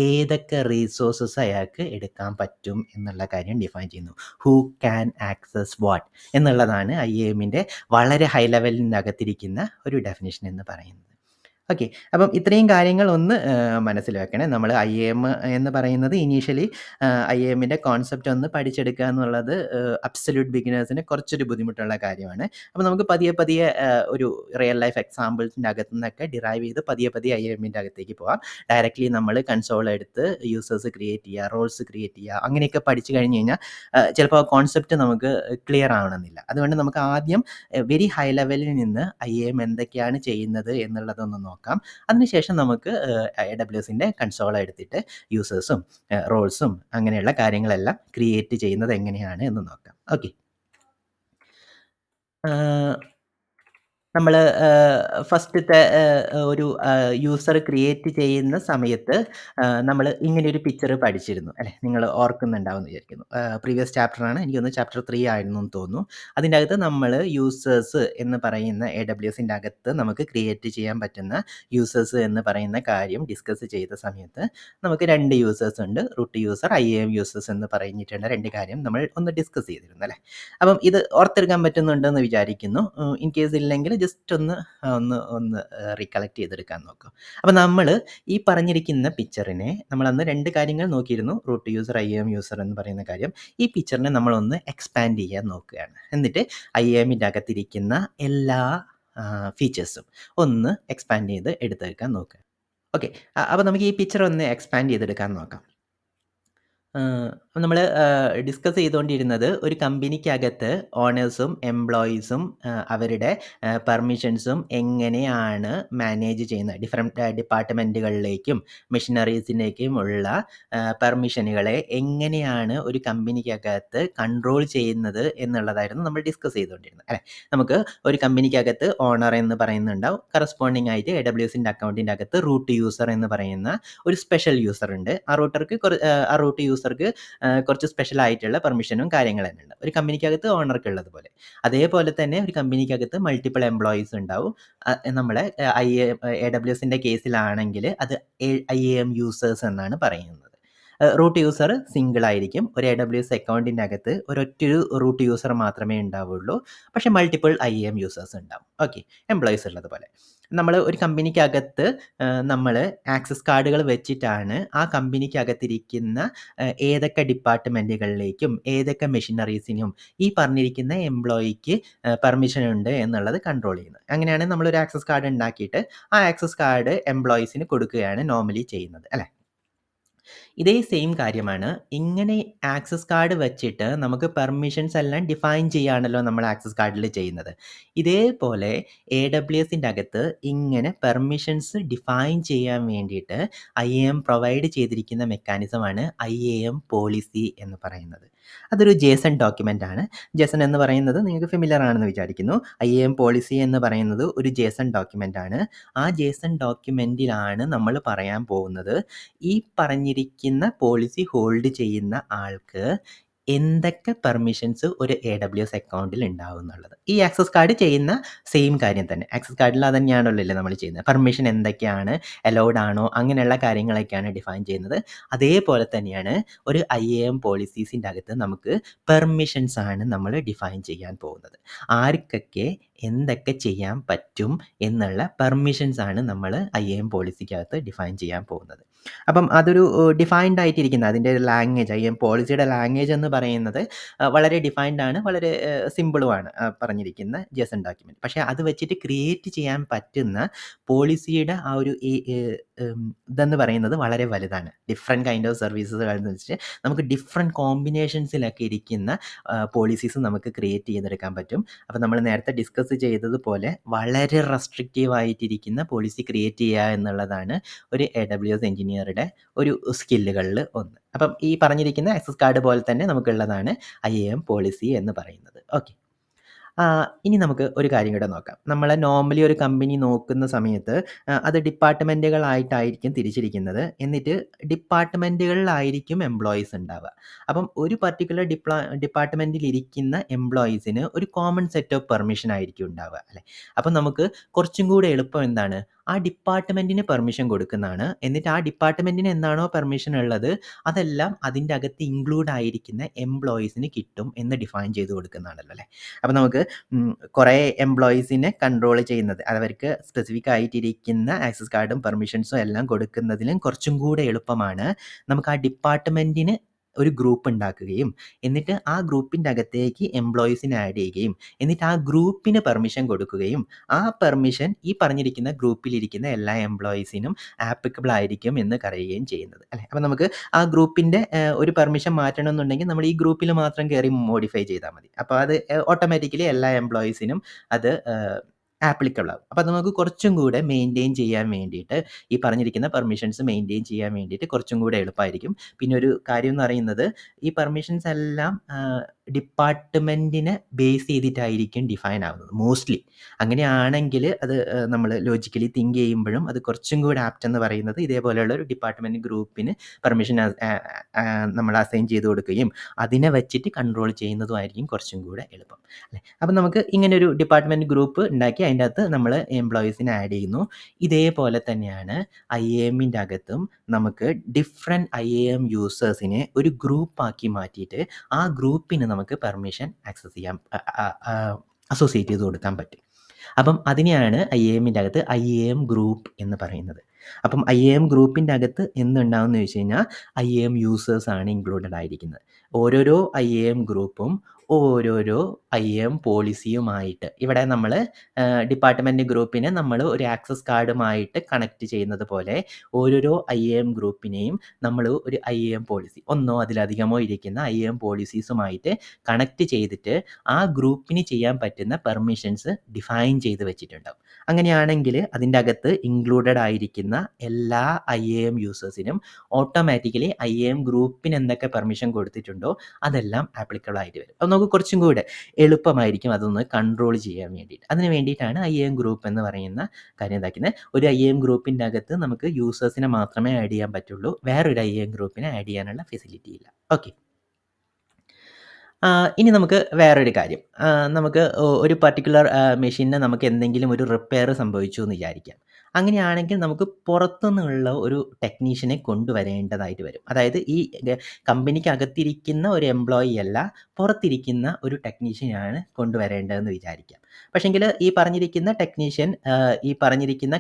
ഏതൊക്കെ റിസോഴ്സസ് അയാൾക്ക് എടുക്കാൻ പറ്റും എന്നുള്ള കാര്യം ഡിഫൈൻ ചെയ്യുന്നു. ഹൂ ക്യാൻ ആക്സസ് വാട്ട് എന്നുള്ളതാണ് IAMൻ്റെ വളരെ ഹൈ ലെവലിനകത്തിരിക്കുന്ന ഒരു ഡെഫിനിഷൻ എന്ന് പറയുന്നത്. ഓക്കെ, അപ്പം ഇത്രയും കാര്യങ്ങൾ ഒന്ന് മനസ്സിൽ വെക്കണേ. നമ്മൾ IAM എന്ന് പറയുന്നത് ഇനീഷ്യലി IAMൻ്റെ കോൺസെപ്റ്റ് ഒന്ന് പഠിച്ചെടുക്കുക എന്നുള്ളത് അബ്സല്യൂട്ട് ബിഗിനേഴ്സിന് കുറച്ചൊരു ബുദ്ധിമുട്ടുള്ള കാര്യമാണ്. അപ്പോൾ നമുക്ക് പതിയെ പതിയെ ഒരു റിയൽ ലൈഫ് എക്സാമ്പിൾസിൻ്റെ അകത്തു നിന്നൊക്കെ ഡിറൈവ് ചെയ്ത് പതിയെ പതിയെ IAMൻ്റെ അകത്തേക്ക് പോവാം. ഡയറക്റ്റ്ലി നമ്മൾ കൺസോൾ എടുത്ത് യൂസേഴ്സ് ക്രിയേറ്റ് ചെയ്യുക, റോൾസ് ക്രിയേറ്റ് ചെയ്യുക, അങ്ങനെയൊക്കെ പഠിച്ചു കഴിഞ്ഞ് കഴിഞ്ഞാൽ ചിലപ്പോൾ കോൺസെപ്റ്റ് നമുക്ക് ക്ലിയർ ആവണമെന്നില്ല. അതുകൊണ്ട് നമുക്ക് ആദ്യം വെരി ഹൈ ലെവലിൽ നിന്ന് IAM എന്തൊക്കെയാണ് ചെയ്യുന്നത് എന്നുള്ളതൊന്ന് നോക്കാം. അതിനുശേഷം നമുക്ക് AWSൻ്റെ കൺസോൾ എടുത്തിട്ട് യൂസേഴ്സും റോൾസും അങ്ങനെയുള്ള കാര്യങ്ങളെല്ലാം ക്രിയേറ്റ് ചെയ്യുന്നത് എങ്ങനെയാണ് എന്ന് നോക്കാം. ഓക്കെ, നമ്മൾ ഫസ്റ്റത്തെ ഒരു യൂസർ ക്രിയേറ്റ് ചെയ്യുന്ന സമയത്ത് നമ്മൾ ഇങ്ങനെയൊരു പിക്ചർ പഠിച്ചിരുന്നു അല്ലേ, നിങ്ങൾ ഓർക്കുന്നുണ്ടാവുമെന്ന് വിചാരിക്കുന്നു. പ്രീവിയസ് ചാപ്റ്ററാണ്, എനിക്ക് തോന്നുന്നു ചാപ്റ്റർ 3 ആയിരുന്നു എന്ന് തോന്നുന്നു. അതിൻ്റെ അകത്ത് നമ്മൾ യൂസേഴ്സ് എന്ന് പറയുന്ന AWSൻ്റെ അകത്ത് നമുക്ക് ക്രിയേറ്റ് ചെയ്യാൻ പറ്റുന്ന യൂസേഴ്സ് എന്ന് പറയുന്ന കാര്യം ഡിസ്കസ് ചെയ്ത സമയത്ത് നമുക്ക് 2 യൂസേഴ്സ് ഉണ്ട്, റൂട്ട് യൂസർ, IAM യൂസേഴ്സ് എന്ന് പറഞ്ഞിട്ടുള്ള 2 കാര്യം നമ്മൾ ഒന്ന് ഡിസ്കസ് ചെയ്തിരുന്നു അല്ലേ. അപ്പം ഇത് ഓർത്തെടുക്കാൻ പറ്റുന്നുണ്ടെന്ന് വിചാരിക്കുന്നു. ഇൻ കേസ് ഇല്ലെങ്കിൽ ജസ്റ്റ് ഒന്ന് റീകളക്ട് ചെയ്തെടുക്കാൻ നോക്കും. അപ്പോൾ നമ്മൾ ഈ പറഞ്ഞിരിക്കുന്ന പിക്ചറിനെ നമ്മളന്ന് 2 കാര്യങ്ങൾ നോക്കിയിരുന്നു, റൂട്ട് യൂസർ, IAM യൂസർ എന്ന് പറയുന്ന കാര്യം. ഈ പിക്ചറിനെ നമ്മളൊന്ന് എക്സ്പാൻഡ് ചെയ്യാൻ നോക്കുകയാണ്. എന്നിട്ട് IAMൻ്റെ അകത്തിരിക്കുന്ന എല്ലാ ഫീച്ചേഴ്സും ഒന്ന് എക്സ്പാൻഡ് ചെയ്ത് എടുത്തെടുക്കാൻ നോക്കുക. ഓക്കെ, അപ്പോൾ നമുക്ക് ഈ പിക്ചർ ഒന്ന് എക്സ്പാൻഡ് ചെയ്തെടുക്കാൻ നോക്കാം. നമ്മൾ ഡിസ്കസ് ചെയ്തുകൊണ്ടിരുന്നത് ഒരു കമ്പനിക്കകത്ത് ഓണേഴ്സും എംപ്ലോയീസും അവരുടെ പെർമിഷൻസും എങ്ങനെയാണ് മാനേജ് ചെയ്യുന്നത്. ഡിഫറെൻറ്റ് ഡിപ്പാർട്ട്മെൻറ്റുകളിലേക്കും മെഷീനറീസിലേക്കും ഉള്ള പെർമിഷനുകളെ എങ്ങനെയാണ് ഒരു കമ്പനിക്കകത്ത് കൺട്രോൾ ചെയ്യുന്നത് എന്നുള്ളതായിരുന്നു നമ്മൾ ഡിസ്കസ് ചെയ്തുകൊണ്ടിരുന്നത് അല്ലേ. നമുക്ക് ഒരു കമ്പനിക്കകത്ത് ഓണർ എന്ന് പറയുന്നുണ്ടാവും, കറസ്പോണ്ടിങ് ആയിട്ട് AWSൻ്റെ അക്കൗണ്ടിൻ്റെ അകത്ത് റൂട്ട് യൂസർ എന്ന് പറയുന്ന ഒരു സ്പെഷ്യൽ യൂസർ ഉണ്ട്. ആ റൂട്ട് യൂസർക്ക് കുറച്ച് സ്പെഷ്യൽ ആയിട്ടുള്ള പെർമിഷനും കാര്യങ്ങളെല്ലാം ഉണ്ട് ഒരു കമ്പനിക്കകത്ത് ഓണർക്ക് ഉള്ളത് പോലെ. അതേപോലെ തന്നെ ഒരു കമ്പനിക്കകത്ത് മൾട്ടിപ്പിൾ എംപ്ലോയീസ് ഉണ്ടാവും. നമ്മളെ AWSൻ്റെ കേസിലാണെങ്കിൽ അത് IAM യൂസേഴ്സ് എന്നാണ് പറയുന്നത്. റൂട്ട് യൂസർ സിംഗിൾ ആയിരിക്കും. ഒരു AWS അക്കൗണ്ടിൻ്റെ അകത്ത് ഒരൊറ്റൊരു റൂട്ട് യൂസർ മാത്രമേ ഉണ്ടാവുള്ളൂ. പക്ഷേ മൾട്ടിപ്പിൾ IAM യൂസേഴ്സ് ഉണ്ടാവും. ഓക്കെ, എംപ്ലോയീസ് ഉള്ളത് പോലെ. നമ്മൾ ഒരു കമ്പനിക്കകത്ത് നമ്മൾ ആക്സസ് കാർഡുകൾ വെച്ചിട്ടാണ് ആ കമ്പനിക്കകത്തിരിക്കുന്ന ഏതൊക്കെ ഡിപ്പാർട്ട്മെൻറ്റുകളിലേക്കും ഏതൊക്കെ മെഷീനറീസിനും ഈ പറഞ്ഞിരിക്കുന്ന എംപ്ലോയിക്ക് പെർമിഷൻ ഉണ്ട് എന്നുള്ളത് കൺട്രോൾ ചെയ്യുന്നത്. അങ്ങനെയാണ് നമ്മളൊരു ആക്സസ് കാർഡ് ഉണ്ടാക്കിയിട്ട് ആ ആക്സസ് കാർഡ് എംപ്ലോയീസിന് കൊടുക്കുകയാണ് നോർമലി ചെയ്യുന്നത് അല്ലേ. ഇതേ സെയിം കാര്യമാണ്. ഇങ്ങനെ ആക്സസ് കാർഡ് വെച്ചിട്ട് നമുക്ക് പെർമിഷൻസ് എല്ലാം ഡിഫൈൻ ചെയ്യാണല്ലോ നമ്മൾ ആക്സസ് കാർഡിൽ ചെയ്യുന്നത്. ഇതേപോലെ AWSൻ്റെ അകത്ത് ഇങ്ങനെ പെർമിഷൻസ് ഡിഫൈൻ ചെയ്യാൻ വേണ്ടിയിട്ട് IAM പ്രൊവൈഡ് ചെയ്തിരിക്കുന്ന മെക്കാനിസമാണ് IAM പോളിസി എന്ന് പറയുന്നത്. അതൊരു JSON ഡോക്യുമെൻ്റ് ആണ്. JSON എന്ന് പറയുന്നത് നിങ്ങൾക്ക് ഫെമിലിയർ ആണെന്ന് വിചാരിക്കുന്നു. IAM പോളിസി എന്ന് പറയുന്നത് ഒരു JSON ഡോക്യുമെൻ്റ് ആണ്. ആ JSON ഡോക്യുമെൻറ്റിലാണ് നമ്മൾ പറയാൻ പോകുന്നത് ഈ പറഞ്ഞിരിക്കുന്ന പോളിസി ഹോൾഡ് ചെയ്യുന്ന ആൾക്ക് എന്തൊക്കെ പെർമിഷൻസ് ഒരു AWS അക്കൗണ്ടിൽ ഉണ്ടാവും എന്നുള്ളത്. ഈ ആക്സസ് കാർഡ് ചെയ്യുന്ന സെയിം കാര്യം തന്നെ. ആക്സസ് കാർഡിൽ അത് തന്നെയാണല്ലോ നമ്മൾ ചെയ്യുന്നത്. പെർമിഷൻ എന്തൊക്കെയാണ്, അലൗഡ് ആണോ, അങ്ങനെയുള്ള കാര്യങ്ങളൊക്കെയാണ് ഡിഫൈൻ ചെയ്യുന്നത്. അതേപോലെ തന്നെയാണ് ഒരു IAM പോളിസീസിൻ്റെ അകത്ത് നമുക്ക് പെർമിഷൻസ് ആണ് നമ്മൾ ഡിഫൈൻ ചെയ്യാൻ പോകുന്നത്. ആർക്കൊക്കെ എന്തൊക്കെ ചെയ്യാൻ പറ്റും എന്നുള്ള പെർമിഷൻസ് ആണ് നമ്മൾ IAM പോളിസിക്കകത്ത് ഡിഫൈൻ ചെയ്യാൻ പോകുന്നത്. അപ്പം അതൊരു ഡിഫൈൻഡ് ആയിട്ടിരിക്കുന്ന അതിൻ്റെ ലാംഗ്വേജ് IAM പോളിസിയുടെ ലാംഗ്വേജ് എന്ന് പറയുന്നത് വളരെ ഡിഫൈൻഡ് ആണ്, വളരെ സിമ്പിളുമാണ് പറഞ്ഞിരിക്കുന്ന JSON ഡോക്യുമെൻറ്റ്. പക്ഷേ അത് വെച്ചിട്ട് ക്രിയേറ്റ് ചെയ്യാൻ പറ്റുന്ന പോളിസിയുടെ ആ ഒരു ഇതെന്ന് പറയുന്നത് വളരെ വലുതാണ്. ഡിഫറെൻറ്റ് കൈൻഡ് ഓഫ് സർവീസസ് വെച്ചിട്ട് നമുക്ക് ഡിഫറെൻറ്റ് കോമ്പിനേഷൻസിലൊക്കെ ഇരിക്കുന്ന പോളിസീസ് നമുക്ക് ക്രിയേറ്റ് ചെയ്തെടുക്കാൻ പറ്റും. അപ്പോൾ നമ്മൾ നേരത്തെ ഡിസ്കസ് ചെയ്തതുപോലെ വളരെ റെസ്ട്രിക്റ്റീവ് ആയിട്ടിരിക്കുന്ന പോളിസി ക്രിയേറ്റ് ചെയ്യുക എന്നുള്ളതാണ് ഒരു AWS എഞ്ചിനീയറുടെ ഒരു സ്കില്ലുകളിൽ ഒന്ന്. അപ്പം ഈ പറഞ്ഞിരിക്കുന്ന ആക്സസ് കാർഡ് പോലെ തന്നെ നമുക്കുള്ളതാണ് IAM പോളിസി എന്ന് പറയുന്നത്. ഓക്കെ, ഇനി നമുക്ക് ഒരു കാര്യം കൂടെ നോക്കാം. നമ്മൾ നോർമലി ഒരു കമ്പനി നോക്കുന്ന സമയത്ത് അത് ഡിപ്പാർട്ട്മെൻറ്റുകളായിട്ടായിരിക്കും തിരിച്ചിരിക്കുന്നത്. എന്നിട്ട് ഡിപ്പാർട്ട്മെൻറ്റുകളിലായിരിക്കും എംപ്ലോയീസ് ഉണ്ടാവുക. അപ്പം ഒരു പർട്ടിക്കുലർ ഡിപ്പാർട്ട്മെൻറ്റിൽ ഇരിക്കുന്ന എംപ്ലോയീസിന് ഒരു കോമൺ സെറ്റ് ഓഫ് പെർമിഷൻ ആയിരിക്കും ഉണ്ടാവുക അല്ലേ. അപ്പം നമുക്ക് കുറച്ചും കൂടെ എളുപ്പം എന്താണ്, ആ ഡിപ്പാർട്ട്മെൻറ്റിന് പെർമിഷൻ കൊടുക്കുന്നതാണ്. എന്നിട്ട് ആ ഡിപ്പാർട്ട്മെൻറ്റിന് എന്താണോ പെർമിഷൻ ഉള്ളത് അതെല്ലാം അതിൻ്റെ അകത്ത് ഇൻക്ലൂഡ് ആയിരിക്കുന്ന എംപ്ലോയീസിന് കിട്ടും എന്ന് ഡിഫൈൻ ചെയ്ത് കൊടുക്കുന്നതാണല്ലോ അല്ലേ. അപ്പം നമുക്ക് കുറേ എംപ്ലോയീസിനെ കൺട്രോൾ ചെയ്യുന്നത്, അവർക്ക് സ്പെസിഫിക് ആയിട്ടിരിക്കുന്ന ആക്സസ് കാർഡും പെർമിഷൻസും എല്ലാം കൊടുക്കുന്നതിലും കുറച്ചും കൂടെ എളുപ്പമാണ് നമുക്ക് ആ ഡിപ്പാർട്ട്മെൻറ്റിന് ഒരു ഗ്രൂപ്പ് ഉണ്ടാക്കുകയും എന്നിട്ട് ആ ഗ്രൂപ്പിൻ്റെ അകത്തേക്ക് എംപ്ലോയീസിനെ ആഡ് ചെയ്യുകയും എന്നിട്ട് ആ ഗ്രൂപ്പിന് പെർമിഷൻ കൊടുക്കുകയും ആ പെർമിഷൻ ഈ പറഞ്ഞിരിക്കുന്ന ഗ്രൂപ്പിലിരിക്കുന്ന എല്ലാ എംപ്ലോയീസിനും ആപ്ലിക്കബിൾ ആയിരിക്കും എന്ന് പറയുകയും ചെയ്യുന്നത് അല്ലേ. അപ്പം നമുക്ക് ആ ഗ്രൂപ്പിൻ്റെ ഒരു പെർമിഷൻ മാറ്റണം എന്നുണ്ടെങ്കിൽ നമ്മൾ ഈ ഗ്രൂപ്പിൽ മാത്രം കയറി മോഡിഫൈ ചെയ്താൽ മതി. അപ്പോൾ അത് ഓട്ടോമാറ്റിക്കലി എല്ലാ എംപ്ലോയീസിനും അത് ആപ്ലിക്കബിൾ ആകും. അപ്പോൾ അത് നമുക്ക് കുറച്ചും കൂടെ മെയിൻറ്റെയിൻ ചെയ്യാൻ വേണ്ടിയിട്ട് ഈ പറഞ്ഞിരിക്കുന്ന പെർമിഷൻസ് മെയിൻറ്റെയിൻ ചെയ്യാൻ വേണ്ടിയിട്ട് കുറച്ചും കൂടെ എളുപ്പമായിരിക്കും. പിന്നെ ഒരു കാര്യം എന്ന് പറയുന്നത് ഈ പെർമിഷൻസ് എല്ലാം ഡിപ്പാർട്ട്മെൻറ്റിനെ ബേസ് ചെയ്തിട്ടായിരിക്കും ഡിഫൈൻ ആവുന്നത് മോസ്റ്റ്ലി. അങ്ങനെയാണെങ്കിൽ അത് നമ്മൾ ലോജിക്കലി തിങ്ക് ചെയ്യുമ്പോഴും അത് കുറച്ചും കൂടെ ആപ്റ്റ് എന്ന് പറയുന്നത് ഇതേപോലെയുള്ള ഒരു ഡിപ്പാർട്ട്മെൻറ്റ് ഗ്രൂപ്പിന് പെർമിഷൻ നമ്മൾ അസൈൻ ചെയ്ത് കൊടുക്കുകയും അതിനെ വെച്ചിട്ട് കൺട്രോൾ ചെയ്യുന്നതുമായിരിക്കും കുറച്ചും കൂടെ എളുപ്പം അല്ലേ. അപ്പം നമുക്ക് ഇങ്ങനെ ഒരു ഡിപ്പാർട്ട്മെൻറ്റ് ഗ്രൂപ്പ് ഉണ്ടാക്കി അതിൻ്റെ അകത്ത് നമ്മൾ എംപ്ലോയീസിനെ ആഡ് ചെയ്യുന്നു. ഇതേപോലെ തന്നെയാണ് IAMൻ്റെ അകത്തും നമുക്ക് ഡിഫറെൻറ്റ് IAM യൂസേഴ്സിനെ ഒരു ഗ്രൂപ്പാക്കി മാറ്റിയിട്ട് ആ ഗ്രൂപ്പിന് നമുക്ക് പെർമിഷൻ ആക്സസ് ചെയ്യാൻ അസോസിയേറ്റ് ചെയ്ത് കൊടുക്കാൻ പറ്റും. അപ്പം അതിനെയാണ് IAMൻ്റെ അകത്ത് IAM ഗ്രൂപ്പ് എന്ന് പറയുന്നത്. അപ്പം IAM ഗ്രൂപ്പിൻ്റെ അകത്ത് എന്തുണ്ടാവുമെന്ന് ചോദിച്ചു കഴിഞ്ഞാൽ IAM യൂസേഴ്സ് ആണ് ഇൻക്ലൂഡഡ് ആയിരിക്കുന്നത്. ഓരോരോ IAM ഗ്രൂപ്പും ഓരോരോ IAM പോളിസിയുമായിട്ട് ഇവിടെ നമ്മൾ ഡിപ്പാർട്ട്മെൻറ്റ് ഗ്രൂപ്പിനെ നമ്മൾ ഒരു ആക്സസ് കാർഡുമായിട്ട് കണക്ട് ചെയ്യുന്നത് പോലെ ഓരോരോ IAM ഗ്രൂപ്പിനെയും നമ്മൾ ഒരു IAM പോളിസി ഒന്നോ അതിലധികമോ ഇരിക്കുന്ന IAM പോളിസീസുമായിട്ട് കണക്ട് ചെയ്തിട്ട് ആ ഗ്രൂപ്പിന് ചെയ്യാൻ പറ്റുന്ന പെർമിഷൻസ് ഡിഫൈൻ ചെയ്ത് വെച്ചിട്ടുണ്ടാവും. അങ്ങനെയാണെങ്കിൽ അതിൻ്റെ അകത്ത് ഇൻക്ലൂഡഡ് ആയിരിക്കുന്ന എല്ലാ IAM യൂസേഴ്സിനും ഓട്ടോമാറ്റിക്കലി IAM ഗ്രൂപ്പിന് എന്തൊക്കെ പെർമിഷൻ കൊടുത്തിട്ടുണ്ടോ അതെല്ലാം ആപ്ലിക്കബിൾ ആയിട്ട് വരും. അപ്പോൾ നമുക്ക് കുറച്ചും കൂടെ എളുപ്പമായിരിക്കും അതൊന്ന് കൺട്രോൾ ചെയ്യാൻ വേണ്ടിയിട്ട്. അതിന് വേണ്ടിയിട്ടാണ് IAM ഗ്രൂപ്പ് എന്ന് പറയുന്ന കാര്യം ഇതാക്കുന്നത്. ഒരു IAM ഗ്രൂപ്പിൻ്റെ അകത്ത് നമുക്ക് യൂസേഴ്സിനെ മാത്രമേ ആഡ് ചെയ്യാൻ പറ്റുള്ളൂ. വേറൊരു IAM ഗ്രൂപ്പിനെ ആഡ് ചെയ്യാനുള്ള ഫെസിലിറ്റി ഇല്ല. ഓക്കെ. ഇനി നമുക്ക് വേറൊരു കാര്യം. നമുക്ക് ഒരു പർട്ടിക്കുലർ മെഷീനിന് നമുക്ക് എന്തെങ്കിലും ഒരു റിപ്പയർ സംഭവിച്ചു എന്ന് വിചാരിക്കാം. അങ്ങനെയാണെങ്കിൽ നമുക്ക് പുറത്തുനിന്നുള്ള ഒരു ടെക്നീഷ്യനെ കൊണ്ടുവരേണ്ടതായിട്ട് വരും. അതായത് ഈ കമ്പനിക്ക് അകത്തിരിക്കുന്ന ഒരു എംപ്ലോയി അല്ല, പുറത്തിരിക്കുന്ന ഒരു ടെക്നീഷ്യനെയാണ് കൊണ്ടുവരേണ്ടതെന്ന് വിചാരിക്കാം. പക്ഷെങ്കിൽ ഈ പറഞ്ഞിരിക്കുന്ന ടെക്നീഷ്യൻ ഈ പറഞ്ഞിരിക്കുന്ന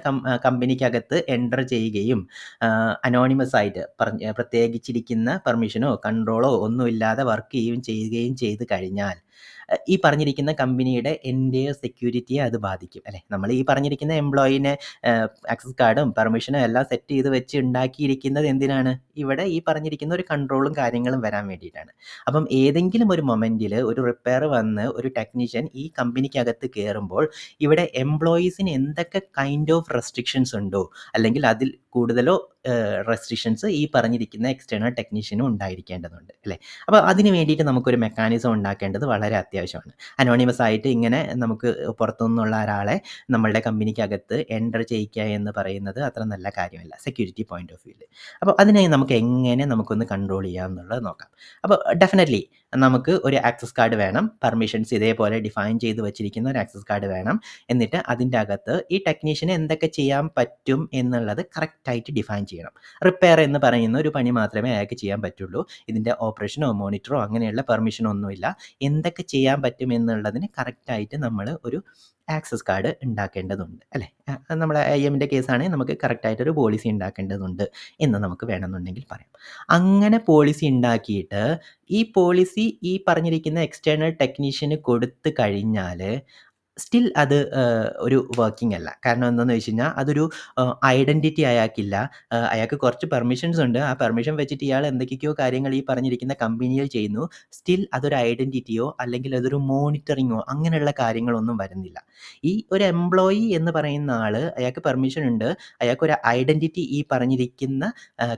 കമ്പനിക്കകത്ത് എൻ്റർ ചെയ്യുകയും അനോണിമസ് ആയിട്ട് പ്രത്യേകിച്ചിരിക്കുന്ന പെർമിഷനോ കൺട്രോളോ ഒന്നുമില്ലാതെ വർക്ക് ചെയ്യുകയും ചെയ്ത് കഴിഞ്ഞാൽ ഈ പറഞ്ഞിരിക്കുന്ന കമ്പനിയുടെ എൻ്റെയർ സെക്യൂരിറ്റിയെ അത് ബാധിക്കും അല്ലേ. നമ്മൾ ഈ പറഞ്ഞിരിക്കുന്ന എംപ്ലോയിനെ ആക്സസ് കാർഡും പെർമിഷനും എല്ലാം സെറ്റ് ചെയ്ത് വെച്ച് ഉണ്ടാക്കിയിരിക്കുന്നത് എന്തിനാണ്? ഇവിടെ ഈ പറഞ്ഞിരിക്കുന്ന ഒരു കൺട്രോളും കാര്യങ്ങളും വരാൻ വേണ്ടിയിട്ടാണ്. അപ്പം ഏതെങ്കിലും ഒരു മൊമെൻറ്റിൽ ഒരു റിപ്പയർ വന്ന് ഒരു ടെക്നീഷ്യൻ ഈ കമ്പനിക്കകത്ത് കയറുമ്പോൾ ഇവിടെ എംപ്ലോയീസിന് എന്തൊക്കെ കൈൻഡ് ഓഫ് റെസ്ട്രിക്ഷൻസ് ഉണ്ടോ അല്ലെങ്കിൽ അതിൽ കൂടുതലോ റെസ്ട്രിക്ഷൻസ് ഈ പറഞ്ഞിരിക്കുന്ന എക്സ്റ്റേണൽ ടെക്നീഷ്യനും ഉണ്ടായിരിക്കേണ്ടതുണ്ട് അല്ലേ. അപ്പോൾ അതിന് വേണ്ടിയിട്ട് നമുക്കൊരു മെക്കാനിസം ഉണ്ടാക്കേണ്ടത് വളരെ അത്യാവശ്യമാണ്. അനോണിമസ് ആയിട്ട് ഇങ്ങനെ നമുക്ക് പുറത്തുനിന്നുള്ള ഒരാളെ നമ്മളുടെ കമ്പനിക്കകത്ത് എൻ്റർ ചെയ്യിക്കുക എന്ന് പറയുന്നത് അത്ര നല്ല കാര്യമല്ല സെക്യൂരിറ്റി പോയിന്റ് ഓഫ് വ്യൂവിൽ. അപ്പോൾ അതിനെ നമുക്ക് എങ്ങനെ നമുക്കൊന്ന് കൺട്രോൾ ചെയ്യാം എന്നുള്ളത് നോക്കാം. അപ്പോൾ ഡെഫിനറ്റ്ലി നമുക്ക് ഒരു ആക്സസ് കാർഡ് വേണം. പെർമിഷൻസ് ഇതേപോലെ ഡിഫൈൻ ചെയ്ത് വെച്ചിരിക്കുന്ന ഒരു ആക്സസ് കാർഡ് വേണം. എന്നിട്ട് അതിൻ്റെ അകത്ത് ഈ ടെക്നീഷ്യന് എന്തൊക്കെ ചെയ്യാൻ പറ്റും എന്നുള്ളത് കറക്റ്റായിട്ട് ഡിഫൈൻ ചെയ്യണം. റിപ്പയർ എന്ന് പറയുന്ന ഒരു പണി മാത്രമേ അയാൾക്ക് ചെയ്യാൻ പറ്റുള്ളൂ. ഇതിൻ്റെ ഓപ്പറേഷനോ മോണിറ്ററോ അങ്ങനെയുള്ള പെർമിഷനോ ഒന്നുമില്ല. എന്തൊക്കെ ചെയ്യാൻ പറ്റും എന്നുള്ളതിന് കറക്റ്റായിട്ട് നമ്മൾ ഒരു ആക്സസ് കാർഡ് ഉണ്ടാക്കേണ്ടതുണ്ട് അല്ലേ. നമ്മുടെ IAMൻ്റെ കേസാണെങ്കിൽ നമുക്ക് കറക്റ്റായിട്ടൊരു പോളിസി ഉണ്ടാക്കേണ്ടതുണ്ട് എന്ന് നമുക്ക് വേണമെന്നുണ്ടെങ്കിൽ പറയാം. അങ്ങനെ പോളിസി ഉണ്ടാക്കിയിട്ട് ഈ പോളിസി ഈ പറഞ്ഞിരിക്കുന്ന എക്സ്റ്റേണൽ ടെക്നീഷ്യന് കൊടുത്തു കഴിഞ്ഞാൽ സ്റ്റിൽ അത് ഒരു വർക്കിംഗ് അല്ല. കാരണം എന്താണെന്ന് വെച്ച് കഴിഞ്ഞാൽ അതൊരു ഐഡൻറ്റിറ്റി അയാൾക്കില്ല. അയാൾക്ക് കുറച്ച് പെർമിഷൻസ് ഉണ്ട്. ആ പെർമിഷൻ വെച്ചിട്ട് ഇയാൾ എന്തൊക്കെയൊക്കെയോ കാര്യങ്ങൾ ഈ പറഞ്ഞിരിക്കുന്ന കമ്പനിയിൽ ചെയ്യുന്നു. സ്റ്റിൽ അതൊരു ഐഡൻറ്റിറ്റിയോ അല്ലെങ്കിൽ അതൊരു മോണിറ്ററിങ്ങോ അങ്ങനെയുള്ള കാര്യങ്ങളൊന്നും വരുന്നില്ല. ഈ ഒരു എംപ്ലോയി എന്ന് പറയുന്ന ആൾ അയാൾക്ക് പെർമിഷൻ ഉണ്ട്. അയാൾക്കൊരു ഐഡൻറ്റിറ്റി ഈ പറഞ്ഞിരിക്കുന്ന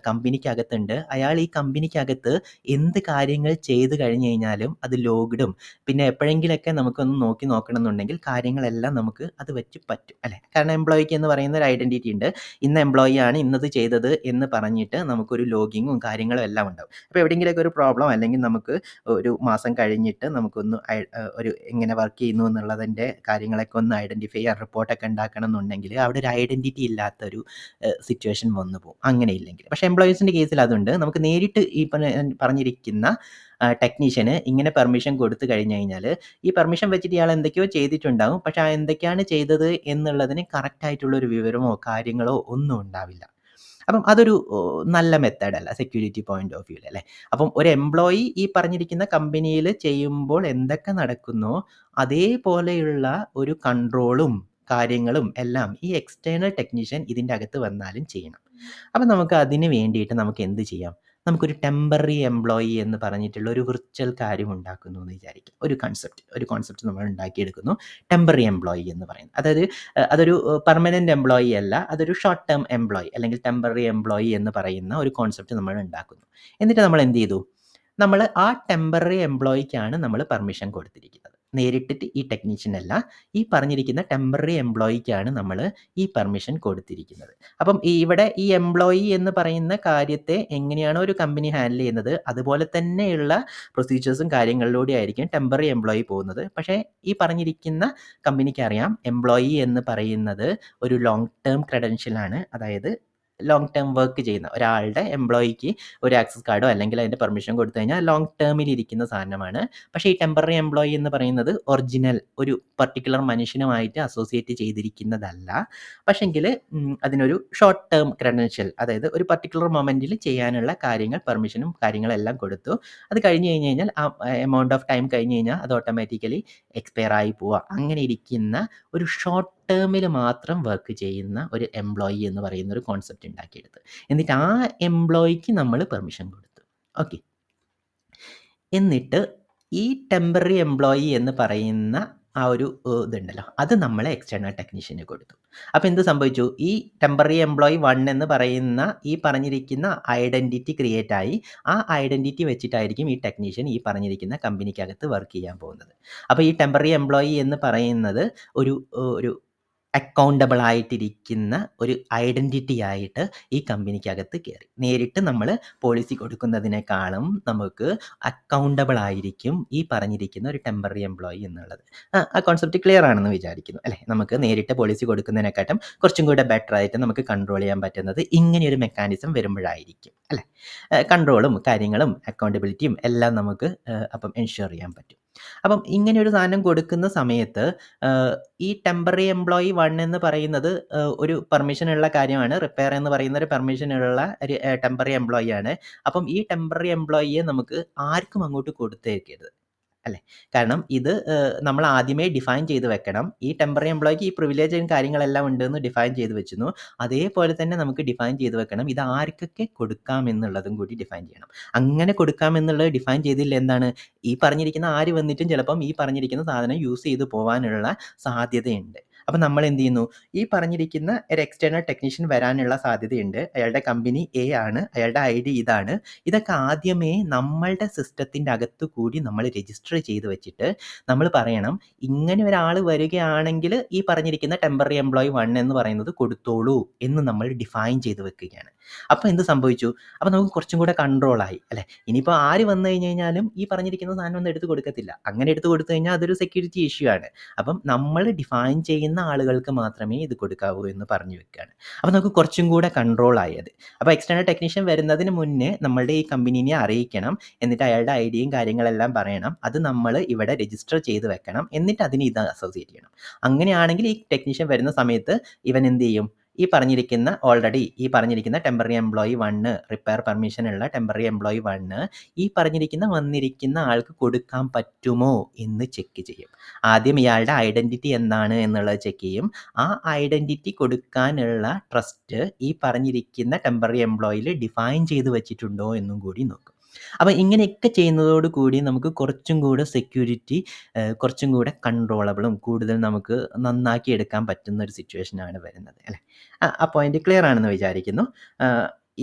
കമ്പനിക്കകത്തുണ്ട്. അയാൾ ഈ കമ്പനിക്കകത്ത് എന്ത് കാര്യങ്ങൾ ചെയ്ത് കഴിഞ്ഞ് കഴിഞ്ഞാലും അത് ലോഗ്ഡും പിന്നെ എപ്പോഴെങ്കിലൊക്കെ നമുക്കൊന്ന് നോക്കി നോക്കണം എന്നുണ്ടെങ്കിൽ കാര്യങ്ങളെല്ലാം നമുക്ക് അത് വെച്ച് പറ്റും അല്ലേ. കാരണം എംപ്ലോയിക്ക് എന്ന് പറയുന്ന ഒരു ഐഡൻറ്റിറ്റി ഉണ്ട്. ഇന്ന എംപ്ലോയി ആണ് ഇന്നത് ചെയ്തത് എന്ന് പറഞ്ഞിട്ട് നമുക്കൊരു ലോഗിങ്ങും കാര്യങ്ങളും എല്ലാം ഉണ്ടാവും. അപ്പോൾ എവിടെയെങ്കിലൊക്കെ ഒരു പ്രോബ്ലം അല്ലെങ്കിൽ നമുക്ക് ഒരു മാസം കഴിഞ്ഞിട്ട് നമുക്കൊന്ന് ഒരു എങ്ങനെ വർക്ക് ചെയ്യുന്നു എന്നുള്ളതിൻ്റെ കാര്യങ്ങളൊക്കെ ഒന്ന് ഐഡൻറ്റിഫൈ ചെയ്യാൻ റിപ്പോർട്ടൊക്കെ ഉണ്ടാക്കണം എന്നുണ്ടെങ്കിൽ അവിടെ ഒരു ഐഡൻറ്റിറ്റി ഇല്ലാത്തൊരു സിറ്റുവേഷൻ വന്നു പോകും അങ്ങനെയില്ലെങ്കിൽ. പക്ഷേ എംപ്ലോയീസിൻ്റെ കേസിൽ അതുണ്ട്. നമുക്ക് നേരിട്ട് ഈ പറഞ്ഞിരിക്കുന്ന ടെക്നീഷ്യന് ഇങ്ങനെ പെർമിഷൻ കൊടുത്തു കഴിഞ്ഞ് കഴിഞ്ഞാൽ ഈ പെർമിഷൻ വെച്ചിട്ട് ഇയാൾ എന്തൊക്കെയോ ചെയ്തിട്ടുണ്ടാകും. പക്ഷേ ആ എന്തൊക്കെയാണ് ചെയ്തത് എന്നുള്ളതിന് കറക്റ്റായിട്ടുള്ളൊരു വിവരമോ കാര്യങ്ങളോ ഒന്നും ഉണ്ടാവില്ല. അപ്പം അതൊരു നല്ല മെത്തേഡല്ല സെക്യൂരിറ്റി പോയിന്റ് ഓഫ് വ്യൂവിൽ അല്ലേ. അപ്പം ഒരു എംപ്ലോയി ഈ പറഞ്ഞിരിക്കുന്ന കമ്പനിയിൽ ചെയ്യുമ്പോൾ എന്തൊക്കെ നടക്കുന്നോ അതേപോലെയുള്ള ഒരു കൺട്രോളും കാര്യങ്ങളും എല്ലാം ഈ എക്സ്റ്റേണൽ ടെക്നീഷ്യൻ ഇതിൻ്റെ അകത്ത് വന്നാലും ചെയ്യണം. അപ്പം നമുക്ക് അതിന് വേണ്ടിയിട്ട് നമുക്ക് എന്ത് ചെയ്യാം? നമുക്കൊരു ടെമ്പററി എംപ്ലോയി എന്ന് പറഞ്ഞിട്ടുള്ള ഒരു വിർച്വൽ കാര്യം ഉണ്ടാക്കുന്നു എന്ന് വിചാരിക്കാം. ഒരു കോൺസെപ്റ്റ് നമ്മൾ ഉണ്ടാക്കിയെടുക്കുന്നു. ടെമ്പററി എംപ്ലോയി എന്ന് പറയുന്നത്. അതായത് അതൊരു പെർമനന്റ് എംപ്ലോയി അല്ല. അതൊരു ഷോർട്ട് ടേം എംപ്ലോയി അല്ലെങ്കിൽ ടെമ്പററി എംപ്ലോയി എന്ന് പറയുന്ന ഒരു കോൺസെപ്റ്റ് നമ്മൾ ഉണ്ടാക്കുന്നു. എന്നിട്ട് നമ്മൾ എന്ത് ചെയ്തു? നമ്മൾ ആ ടെമ്പററി എംപ്ലോയിക്കാണ് നമ്മൾ പെർമിഷൻ കൊടുത്തിരിക്കുന്നത്. നേരിട്ടിട്ട് ഈ ടെക്നീഷ്യനല്ല, ഈ പറഞ്ഞിരിക്കുന്ന ടെമ്പററി എംപ്ലോയിക്കാണ് നമ്മൾ ഈ പെർമിഷൻ കൊടുത്തിരിക്കുന്നത്. അപ്പം ഇവിടെ ഈ എംപ്ലോയി എന്ന് പറയുന്ന കാര്യത്തെ എങ്ങനെയാണോ ഒരു കമ്പനി ഹാൻഡിൽ ചെയ്യുന്നത് അതുപോലെ തന്നെയുള്ള പ്രൊസീജിയേഴ്സും കാര്യങ്ങളിലൂടെ ആയിരിക്കും ടെമ്പററി എംപ്ലോയി പോകുന്നത്. പക്ഷേ ഈ പറഞ്ഞിരിക്കുന്ന കമ്പനിക്ക് അറിയാം എംപ്ലോയി എന്ന് പറയുന്നത് ഒരു ലോങ് ടേം ക്രെഡൻഷ്യലാണ്. അതായത് ലോങ് ടേം വർക്ക് ചെയ്യുന്ന ഒരാളുടെ എംപ്ലോയിക്ക് ഒരു ആക്സസ് കാർഡോ അല്ലെങ്കിൽ അതിൻ്റെ പെർമിഷൻ കൊടുത്തു കഴിഞ്ഞാൽ ലോങ് ടേമിൽ ഇരിക്കുന്ന സാധനമാണ്. പക്ഷേ ഈ ടെമ്പററി എംപ്ലോയി എന്ന് പറയുന്നത് ഒറിജിനൽ ഒരു പർട്ടിക്കുലർ മനുഷ്യനുമായിട്ട് അസോസിയേറ്റ് ചെയ്തിരിക്കുന്നതല്ല. പക്ഷെങ്കിൽ അതിനൊരു ഷോർട്ട് ടേം ക്രെഡൻഷ്യൽ, അതായത് ഒരു പർട്ടിക്കുലർ മൊമെൻറ്റിൽ ചെയ്യാനുള്ള കാര്യങ്ങൾ, പെർമിഷനും കാര്യങ്ങളെല്ലാം കൊടുത്തു. അത് കഴിഞ്ഞ് കഴിഞ്ഞാൽ ആ എമൗണ്ട് ഓഫ് ടൈം കഴിഞ്ഞ് കഴിഞ്ഞാൽ അത് ഓട്ടോമാറ്റിക്കലി എക്സ്പയർ ആയി പോവുക. അങ്ങനെ ഇരിക്കുന്ന ഒരു ഷോർട്ട് ടേമിൽ മാത്രം വർക്ക് ചെയ്യുന്ന ഒരു എംപ്ലോയി എന്ന് പറയുന്ന ഒരു കോൺസെപ്റ്റ് ഉണ്ടാക്കിയെടുത്ത്, എന്നിട്ട് ആ എംപ്ലോയിക്ക് നമ്മൾ പെർമിഷൻ കൊടുത്തു. ഓക്കെ. എന്നിട്ട് ഈ ടെമ്പററി എംപ്ലോയി എന്ന് പറയുന്ന ആ ഒരു ഇതുണ്ടല്ലോ, അത് നമ്മൾ എക്സ്റ്റേണൽ ടെക്നീഷ്യന് കൊടുത്തു. അപ്പോൾ എന്ത് സംഭവിച്ചു? ഈ ടെമ്പററി എംപ്ലോയി 1 എന്ന് പറയുന്ന ഈ പറഞ്ഞിരിക്കുന്ന ഐഡൻറ്റിറ്റി ക്രിയേറ്റ് ആയി. ആ ഐഡൻറ്റിറ്റി വെച്ചിട്ടായിരിക്കും ഈ ടെക്നീഷ്യൻ ഈ പറഞ്ഞിരിക്കുന്ന കമ്പനിക്കകത്ത് വർക്ക് ചെയ്യാൻ പോകുന്നത്. അപ്പോൾ ഈ ടെമ്പററി എംപ്ലോയി എന്ന് പറയുന്നത് ഒരു ഒരു അക്കൗണ്ടബിൾ ആയിട്ടിരിക്കുന്ന ഒരു ഐഡൻറ്റിറ്റി ആയിട്ട് ഈ കമ്പനിക്കകത്ത് കയറി. നേരിട്ട് നമ്മൾ പോളിസി കൊടുക്കുന്നതിനേക്കാളും നമുക്ക് അക്കൗണ്ടബിൾ ആയിരിക്കും ഈ പറഞ്ഞിരിക്കുന്ന ഒരു ടെമ്പററി എംപ്ലോയി എന്നുള്ളത്. ആ കോൺസെപ്റ്റ് ക്ലിയർ ആണെന്ന് വിചാരിക്കുന്നു അല്ലേ? നമുക്ക് നേരിട്ട് പോളിസി കൊടുക്കുന്നതിനെക്കാട്ടും കുറച്ചും കൂടെ ബെറ്റർ ആയിട്ട് നമുക്ക് കൺട്രോൾ ചെയ്യാൻ പറ്റുന്നത് ഇങ്ങനെയൊരു മെക്കാനിസം വരുമ്പോഴായിരിക്കും അല്ലേ? കൺട്രോളും കാര്യങ്ങളും അക്കൗണ്ടബിലിറ്റിയും എല്ലാം നമുക്ക് അപ്പം എൻഷുർ ചെയ്യാൻ പറ്റും. അപ്പം ഇങ്ങനെയൊരു സാധനം കൊടുക്കുന്ന സമയത്ത് ഈ ടെമ്പററി എംപ്ലോയി 1 എന്ന് പറയുന്നത് ഒരു പെർമിഷനുള്ള കാര്യമാണ്. റിപ്പയർ എന്ന് പറയുന്ന ഒരു പെർമിഷനുള്ള ഒരു ടെമ്പററി എംപ്ലോയി ആണ്. അപ്പം ഈ ടെമ്പററി എംപ്ലോയിയെ നമുക്ക് ആർക്കും അങ്ങോട്ട് കൊടുത്തേക്കരുത് അല്ലേ? കാരണം ഇത് നമ്മൾ ആദ്യമേ ഡിഫൈൻ ചെയ്ത് വെക്കണം. ഈ ടെമ്പററി എംപ്ലോയിക്ക് ഈ പ്രിവിലേജും കാര്യങ്ങളെല്ലാം ഉണ്ടെന്ന് ഡിഫൈൻ ചെയ്ത് വെച്ചിരുന്നു. അതേപോലെ തന്നെ നമുക്ക് ഡിഫൈൻ ചെയ്ത് വെക്കണം ഇത് ആർക്കൊക്കെ കൊടുക്കാമെന്നുള്ളതും കൂടി ഡിഫൈൻ ചെയ്യണം. അങ്ങനെ കൊടുക്കാമെന്നുള്ളത് ഡിഫൈൻ ചെയ്തില്ല എന്താണ്, ഈ പറഞ്ഞിരിക്കുന്ന ആര് വന്നിട്ടും ചിലപ്പം ഈ പറഞ്ഞിരിക്കുന്ന സാധനം യൂസ് ചെയ്ത് പോവാനുള്ള സാധ്യതയുണ്ട്. അപ്പം നമ്മൾ എന്ത് ചെയ്യുന്നു, ഈ പറഞ്ഞിരിക്കുന്ന ഒരു എക്സ്റ്റേണൽ ടെക്നീഷ്യൻ വരാനുള്ള സാധ്യതയുണ്ട്. അയാളുടെ കമ്പനി എ ആണ്, അയാളുടെ ഐ ഡി ഇതാണ്. ഇതൊക്കെ ആദ്യമേ നമ്മളുടെ സിസ്റ്റത്തിൻ്റെ അകത്ത് കൂടി നമ്മൾ രജിസ്റ്റർ ചെയ്ത് വെച്ചിട്ട് നമ്മൾ പറയണം, ഇങ്ങനെ ഒരാൾ വരികയാണെങ്കിൽ ഈ പറഞ്ഞിരിക്കുന്ന ടെമ്പററി എംപ്ലോയി 1 എന്ന് പറയുന്നത് കൊടുത്തോളൂ എന്ന് നമ്മൾ ഡിഫൈൻ ചെയ്ത് വെക്കുകയാണ്. അപ്പോൾ എന്ത് സംഭവിച്ചു? അപ്പോൾ നമുക്ക് കുറച്ചും കൂടെ കൺട്രോളായി അല്ലേ? ഇനിയിപ്പോൾ ആര് വന്നു കഴിഞ്ഞ് കഴിഞ്ഞാലും ഈ പറഞ്ഞിരിക്കുന്ന സാധനം ഒന്നും എടുത്ത് കൊടുക്കത്തില്ല. അങ്ങനെ എടുത്ത് കൊടുത്തു കഴിഞ്ഞാൽ അതൊരു സെക്യൂരിറ്റി ഇഷ്യൂ ആണ്. അപ്പം നമ്മൾ ഡിഫൈൻ ചെയ്യുന്ന ആളുകൾക്ക് മാത്രമേ ഇത് കൊടുക്കാവൂ എന്ന് പറഞ്ഞു വെക്കുകയാണ്. അപ്പോൾ നമുക്ക് കുറച്ചും കൂടെ കൺട്രോളായി അത്. അപ്പോൾ എക്സ്റ്റേണൽ ടെക്നീഷ്യൻ വരുന്നതിന് മുന്നേ നമ്മളുടെ ഈ കമ്പനീനെ അറിയിക്കണം. എന്നിട്ട് അയാളുടെ ഐഡിയയും കാര്യങ്ങളെല്ലാം പറയണം. അത് നമ്മൾ ഇവിടെ രജിസ്റ്റർ ചെയ്ത് വെക്കണം. എന്നിട്ട് അതിന് ഇത് അസോസിയേറ്റ് ചെയ്യണം. അങ്ങനെയാണെങ്കിൽ ഈ ടെക്നീഷ്യൻ വരുന്ന സമയത്ത് ഇവൻ എന്ത് ചെയ്യും? ഈ പറഞ്ഞിരിക്കുന്ന ഓൾറെഡി ഈ പറഞ്ഞിരിക്കുന്ന ടെമ്പററി എംപ്ലോയി 1 റിപ്പയർ പെർമിഷൻ ഉള്ള ടെമ്പററി എംപ്ലോയി 1 ഈ പറഞ്ഞിരിക്കുന്ന വന്നിരിക്കുന്ന ആൾക്ക് കൊടുക്കാൻ പറ്റുമോ എന്ന് ചെക്ക് ചെയ്യും. ആദ്യം ഇയാളുടെ ഐഡൻറ്റിറ്റി എന്താണ് എന്നുള്ളത് ചെക്ക് ചെയ്യും. ആ ഐഡൻറ്റിറ്റി കൊടുക്കാനുള്ള ട്രസ്റ്റ് ഈ പറഞ്ഞിരിക്കുന്ന ടെമ്പററി എംപ്ലോയിയിൽ ഡിഫൈൻ ചെയ്ത് വെച്ചിട്ടുണ്ടോ എന്നും കൂടി നോക്കും. അപ്പം ഇങ്ങനെയൊക്കെ ചെയ്യുന്നതോട് കൂടി നമുക്ക് കുറച്ചും കൂടെ സെക്യൂരിറ്റി കുറച്ചും കൂടെ കൺട്രോളബിളും കൂടുതൽ നമുക്ക് നന്നാക്കി എടുക്കാൻ പറ്റുന്ന ഒരു സിറ്റുവേഷനാണ് വരുന്നത് അല്ലേ? ആ പോയിന്റ് ക്ലിയർ ആണെന്ന് വിചാരിക്കുന്നു.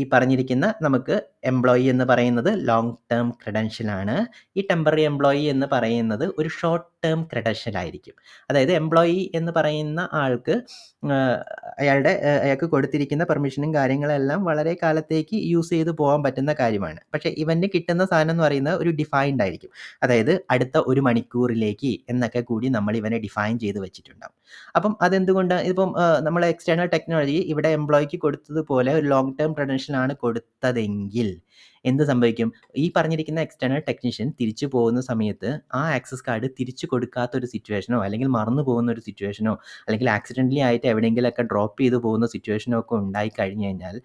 ഈ പറഞ്ഞിരിക്കുന്ന നമുക്ക് എംപ്ലോയി എന്ന് പറയുന്നത് ലോങ് ടേം ക്രെഡൻഷ്യൽ ആണ്. ഈ ടെമ്പററി എംപ്ലോയി എന്ന് പറയുന്നത് ഒരു ഷോർട്ട് ടേം ക്രെഡൻഷ്യൽ ആയിരിക്കും. അതായത് എംപ്ലോയി എന്ന് പറയുന്ന ആൾക്ക് അയാൾക്ക് കൊടുത്തിരിക്കുന്ന പെർമിഷനും കാര്യങ്ങളെല്ലാം വളരെ കാലത്തേക്ക് യൂസ് ചെയ്ത് പോകാൻ പറ്റുന്ന കാര്യമാണ്. പക്ഷേ ഇവന് കിട്ടുന്ന സാധനം എന്ന് പറയുന്നത് ഒരു ഡിഫൈൻഡ് ആയിരിക്കും. അതായത് അടുത്ത 1 മണിക്കൂറിലേക്ക് എന്നൊക്കെ കൂടി നമ്മൾ ഇവനെ ഡിഫൈൻ ചെയ്ത് വെച്ചിട്ടുണ്ടാവും. അപ്പം അതെന്തുകൊണ്ട് ഇപ്പം നമ്മൾ എക്സ്റ്റേണൽ ടെക്നോളജി ഇവിടെ എംപ്ലോയിക്ക് കൊടുത്തതുപോലെ ഒരു ലോങ് ടേം ക്രെഡൻഷ്യൽ ആണ് കൊടുത്തതെങ്കിൽ എന്ത് സംഭവിക്കും? ഈ പറഞ്ഞിരിക്കുന്ന എക്സ്റ്റേണൽ ടെക്നീഷ്യൻ തിരിച്ചു പോകുന്ന സമയത്ത് ആ ആക്സസ് കാർഡ് തിരിച്ചു കൊടുക്കാത്ത ഒരു സിറ്റുവേഷനോ അല്ലെങ്കിൽ മറന്നു പോകുന്ന ഒരു സിറ്റുവേഷനോ അല്ലെങ്കിൽ ആക്സിഡൻ്റലി ആയിട്ട് എവിടെയെങ്കിലുമൊക്കെ ഡ്രോപ്പ് ചെയ്ത് പോകുന്ന സിറ്റുവേഷനോ ഒക്കെ ഉണ്ടായി കഴിഞ്ഞ് കഴിഞ്ഞാൽ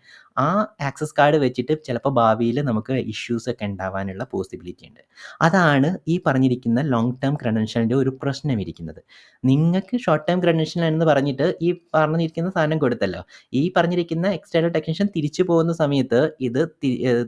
ആ ആക്സസ് കാർഡ് വെച്ചിട്ട് ചിലപ്പോൾ ഭാവിയിൽ നമുക്ക് ഇഷ്യൂസ് ഒക്കെ ഉണ്ടാവാനുള്ള പോസിബിലിറ്റി ഉണ്ട്. അതാണ് ഈ പറഞ്ഞിരിക്കുന്ന ലോങ് ടേം ക്രെഡൻഷ്യലിൻ്റെ ഒരു പ്രശ്നം ഇരിക്കുന്നത്. നിങ്ങൾക്ക് ഷോർട്ട് ടേം ക്രെഡൻഷ്യൽ എന്ന് പറഞ്ഞിട്ട് ഈ പറഞ്ഞിരിക്കുന്ന സാധനം കൊടുത്തല്ലോ, ഈ പറഞ്ഞിരിക്കുന്ന എക്സ്റ്റേണൽ ടെക്നീഷ്യൻ തിരിച്ചു പോകുന്ന സമയത്ത് ഇത്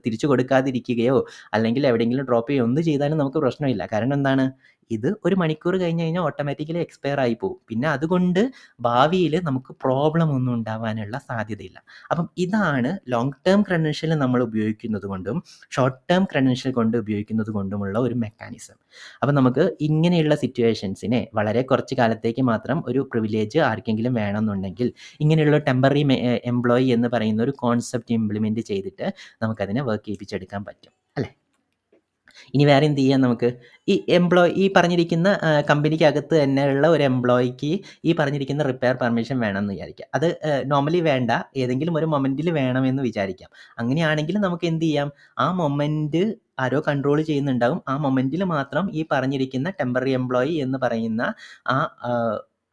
തിരിച്ചു കൊടുക്കാതിരിക്കുകയോ അല്ലെങ്കിൽ എവിടെയെങ്കിലും ഡ്രോപ്പ് ചെയ്യുകയോ ഒന്നും ചെയ്താലും നമുക്ക് പ്രശ്നമില്ല. കാരണം എന്താണ്? ഇത് 1 മണിക്കൂർ കഴിഞ്ഞ് കഴിഞ്ഞാൽ ഓട്ടോമാറ്റിക്കലി എക്സ്പയർ ആയി പോകും. പിന്നെ അതുകൊണ്ട് ഭാവിയിൽ നമുക്ക് പ്രോബ്ലം ഒന്നും ഉണ്ടാവാനുള്ള സാധ്യതയില്ല. അപ്പം ഇതാണ് ലോങ് ടേം ക്രെഡൻഷ്യൽ നമ്മൾ ഉപയോഗിക്കുന്നത് കൊണ്ടും ഷോർട്ട് ടേം ക്രെഡൻഷ്യൽ കൊണ്ട് ഉപയോഗിക്കുന്നത് കൊണ്ടുമുള്ള ഒരു മെക്കാനിസം. അപ്പം നമുക്ക് ഇങ്ങനെയുള്ള സിറ്റുവേഷൻസിനെ വളരെ കുറച്ച് കാലത്തേക്ക് മാത്രം ഒരു പ്രിവിലേജ് ആർക്കെങ്കിലും വേണമെന്നുണ്ടെങ്കിൽ ഇങ്ങനെയുള്ള ടെമ്പററി എംപ്ലോയി എന്ന് പറയുന്ന ഒരു കോൺസെപ്റ്റ് ഇംപ്ലിമെൻറ്റ് ചെയ്തിട്ട് നമുക്കതിനെ വർക്ക് ചെയ്യിപ്പിച്ചെടുക്കാൻ പറ്റും അല്ലേ? ഇനി വേറെ എന്ത് ചെയ്യാം നമുക്ക്? ഈ പറഞ്ഞിരിക്കുന്ന കമ്പനിക്കകത്ത് തന്നെയുള്ള ഒരു എംപ്ലോയിക്ക് ഈ പറഞ്ഞിരിക്കുന്ന റിപ്പയർ പെർമിഷൻ വേണമെന്ന് വിചാരിക്കാം. അത് നോർമലി വേണ്ട. ഏതെങ്കിലും ഒരു മൊമെന്റിൽ വേണമെന്ന് വിചാരിക്കാം. അങ്ങനെയാണെങ്കിൽ നമുക്ക് എന്ത് ചെയ്യാം? ആ മൊമെന്റ് ആരോ കൺട്രോൾ ചെയ്യുന്നുണ്ടാവും. ആ മൊമെന്റിൽ മാത്രം ഈ പറഞ്ഞിരിക്കുന്ന ടെമ്പററി എംപ്ലോയി എന്ന് പറയുന്ന ആ